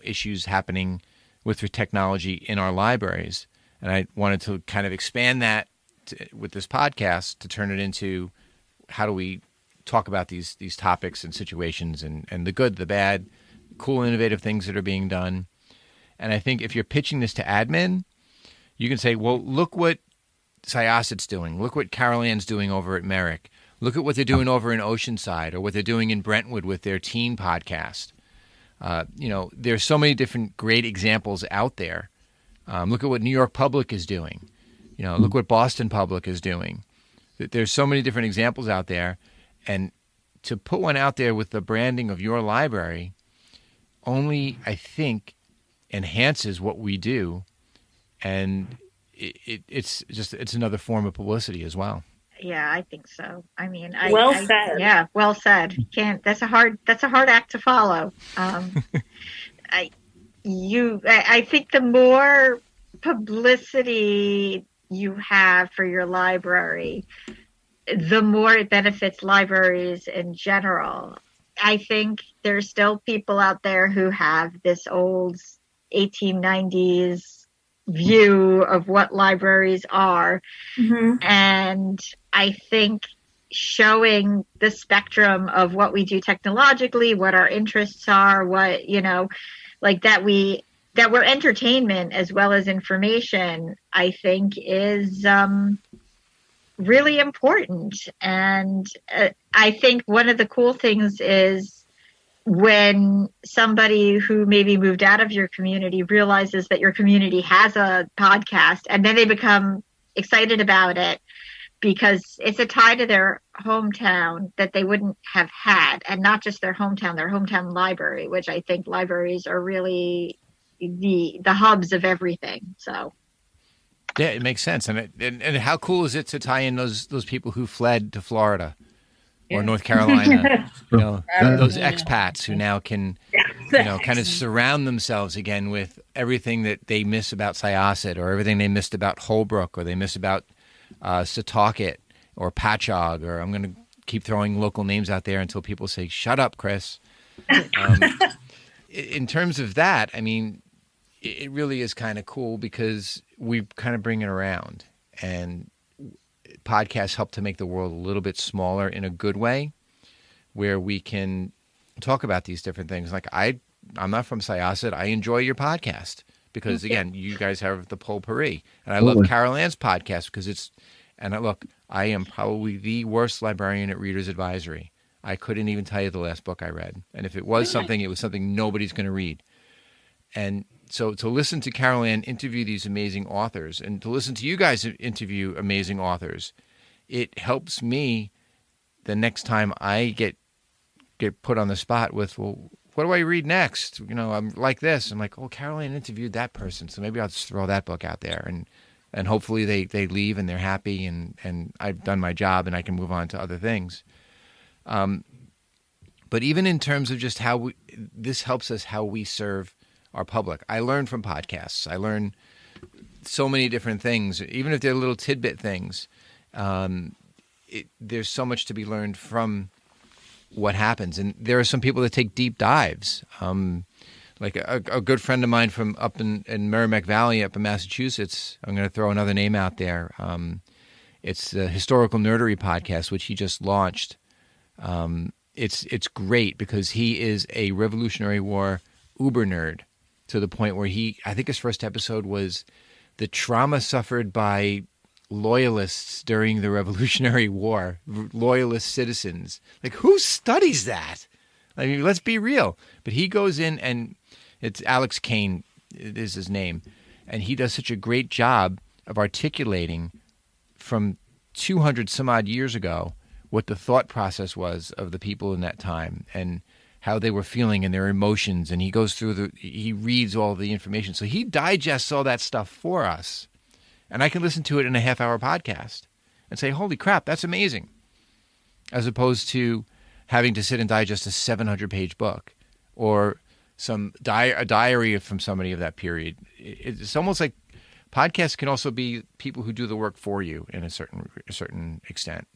issues happening with technology in our libraries. And I wanted to kind of expand that with this podcast to turn it into how do we talk about these topics and situations and the good, the bad, cool, innovative things that are being done. And I think if you're pitching this to admin, you can say, well, look what Syosset's doing. Look what Carol Ann's doing over at Merrick. Look at what they're doing over in Oceanside or what they're doing in Brentwood with their teen podcast. There's so many different great examples out there. Look at what New York Public is doing. Look what Boston Public is doing. There's so many different examples out there. And to put one out there with the branding of your library only, I think, enhances what we do. And it's another form of publicity as well. Yeah, I think so. I mean, well said. Yeah, well said. That's a hard act to follow. I think the more publicity you have for your library, the more it benefits libraries in general. I think there's still people out there who have this old 1890s view of what libraries are. Mm-hmm. And I think showing the spectrum of what we do technologically, what our interests are, what, that we're entertainment as well as information, I think is really important. And I think one of the cool things is when somebody who maybe moved out of your community realizes that your community has a podcast, and then they become excited about it because it's a tie to their hometown that they wouldn't have had, and not just their hometown library, which I think libraries are really the hubs of everything. So Yeah, it makes sense. And how cool is it to tie in those people who fled to Florida or North Carolina, those expats who now can, kind of surround themselves again with everything that they miss about Syosset, or everything they missed about Holbrook, or they miss about Setauket or Patchogue, or I'm going to keep throwing local names out there until people say, shut up, Chris. In terms of that, I mean, it really is kind of cool because we kind of bring it around, and podcasts help to make the world a little bit smaller in a good way, where we can talk about these different things. Like I'm not from Syosset. I enjoy your podcast because, again, you guys have the potpourri. And I love Carol Ann's podcast because I am probably the worst librarian at Reader's Advisory. I couldn't even tell you the last book I read. And if it was something, it was something nobody's going to read. And so to listen to Carol Ann interview these amazing authors, and to listen to you guys interview amazing authors, it helps me the next time I get put on the spot with, well, what do I read next? I'm like this. I'm like, oh, Carol Ann interviewed that person, so maybe I'll just throw that book out there. And hopefully they leave and they're happy, and I've done my job and I can move on to other things. But even in terms of just how this helps us how we serve our public. I learn from podcasts. I learn so many different things, even if they're little tidbit things. There's so much to be learned from what happens. And there are some people that take deep dives. Like a good friend of mine from up in Merrimack Valley up in Massachusetts, I'm going to throw another name out there. It's the Historical Nerdery podcast, which he just launched. It's great because he is a Revolutionary War uber nerd, to the point where I think his first episode was the trauma suffered by loyalists during the Revolutionary War, loyalist citizens. Like, who studies that? I mean, let's be real. But he goes in, and it's Alex Kane is his name, and he does such a great job of articulating from 200 some odd years ago what the thought process was of the people in that time, and how they were feeling and their emotions. And he goes through he reads all the information. So he digests all that stuff for us. And I can listen to it in a half-hour podcast and say, holy crap, that's amazing. As opposed to having to sit and digest a 700-page book or a diary from somebody of that period. It's almost like podcasts can also be people who do the work for you in a certain extent.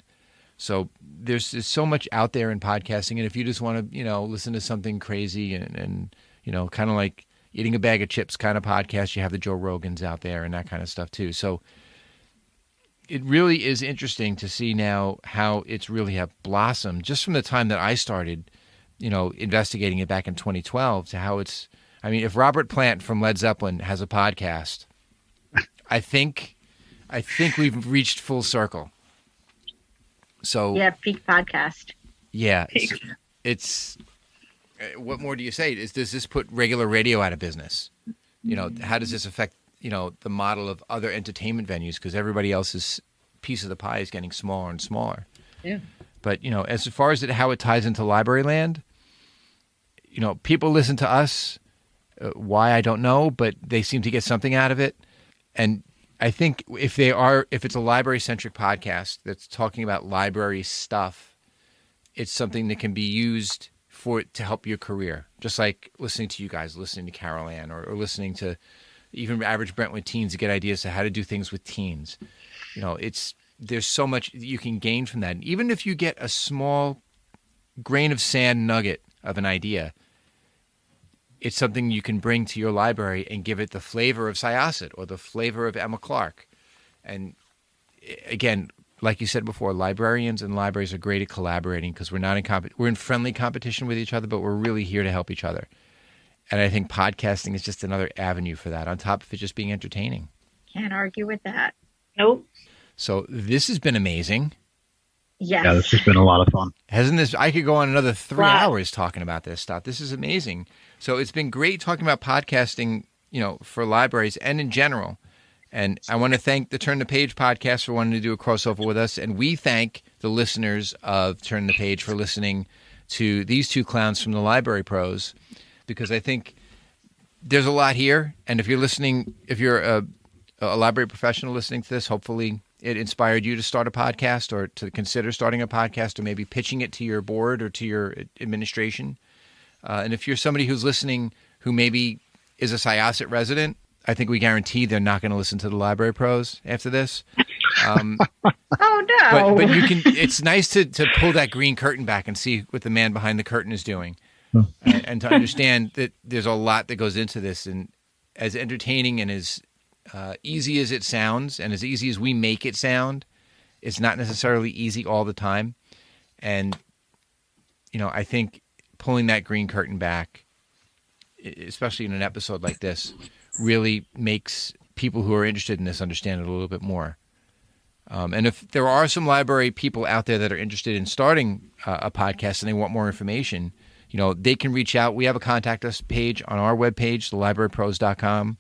So there's so much out there in podcasting, and if you just want to, listen to something crazy and kind of like eating a bag of chips kind of podcast, you have the Joe Rogans out there and that kind of stuff too. So it really is interesting to see now how it's really have blossomed just from the time that I started, investigating it back in 2012 to how it's. I mean, if Robert Plant from Led Zeppelin has a podcast, I think we've reached full circle. So yeah, peak podcast. Yeah, it's what more do you say? Does this put regular radio out of business? How does this affect the model of other entertainment venues, because everybody else's piece of the pie is getting smaller and smaller. Yeah. But as far as how it ties into library land, people listen to us. Why, I don't know, but they seem to get something out of it. And I think if it's a library-centric podcast that's talking about library stuff, it's something that can be used to help your career. Just like listening to you guys, listening to Carol Ann, or listening to even Average Brentwood Teens to get ideas to how to do things with teens. There's so much you can gain from that. And even if you get a small grain of sand nugget of an idea, it's something you can bring to your library and give it the flavor of Syosset or the flavor of Emma Clark. And again, like you said before, librarians and libraries are great at collaborating because we're in friendly competition with each other, but we're really here to help each other. And I think podcasting is just another avenue for that, on top of it just being entertaining. Can't argue with that. Nope. So this has been amazing. Yes. Yeah, this has been a lot of fun. Hasn't this? I could go on another 3 hours talking about this stuff. This is amazing. So it's been great talking about podcasting, for libraries and in general. And I want to thank the Turn the Page podcast for wanting to do a crossover with us. And we thank the listeners of Turn the Page for listening to these two clowns from the Library Pros, because I think there's a lot here. And if you're listening, if you're a library professional listening to this, hopefully it inspired you to start a podcast or to consider starting a podcast or maybe pitching it to your board or to your administration. And if you're somebody who's listening who maybe is a Syosset resident, I think we guarantee they're not going to listen to the Library Pros after this. Oh no! But you can. It's nice to pull that green curtain back and see what the man behind the curtain is doing, and to understand that there's a lot that goes into this. And as entertaining and as easy as it sounds, and as easy as we make it sound, it's not necessarily easy all the time. And I think pulling that green curtain back, especially in an episode like this, really makes people who are interested in this understand it a little bit more. And if there are some library people out there that are interested in starting a podcast and they want more information, they can reach out. We have a contact us page on our webpage, thelibrarypros.com.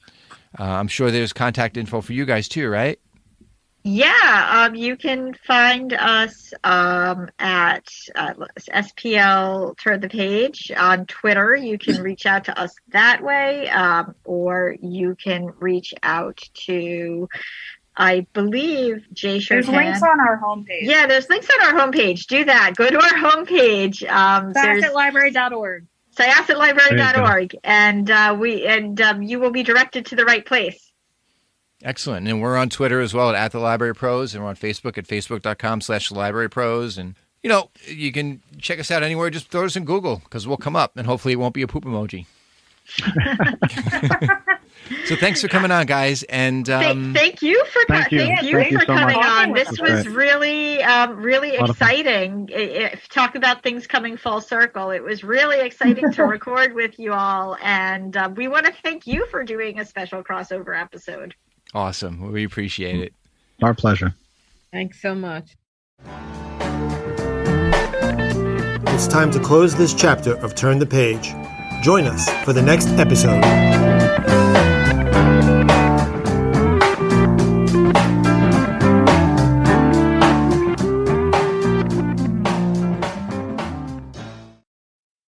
I'm sure there's contact info for you guys too, right? Yeah, you can find us at SPL Turn the Page on Twitter. You can reach out to us that way, or you can reach out to, I believe, Jay Shortan. There's links on our homepage. Yeah, there's links on our homepage. Do that. Go to our homepage. SyossetLibrary.org. SyossetLibrary.org, and you will be directed to the right place. Excellent. And we're on Twitter as well at The Library Pros, and we're on Facebook at facebook.com/librarypros. And, you can check us out anywhere. Just throw us in Google because we'll come up, and hopefully it won't be a poop emoji. So thanks for coming on, guys. And thank you for coming on. This was really exciting. Talk about things coming full circle. It was really exciting to record with you all, and we want to thank you for doing a special crossover episode. Awesome. We appreciate it. Our pleasure. Thanks so much. It's time to close this chapter of Turn the Page. Join us for the next episode.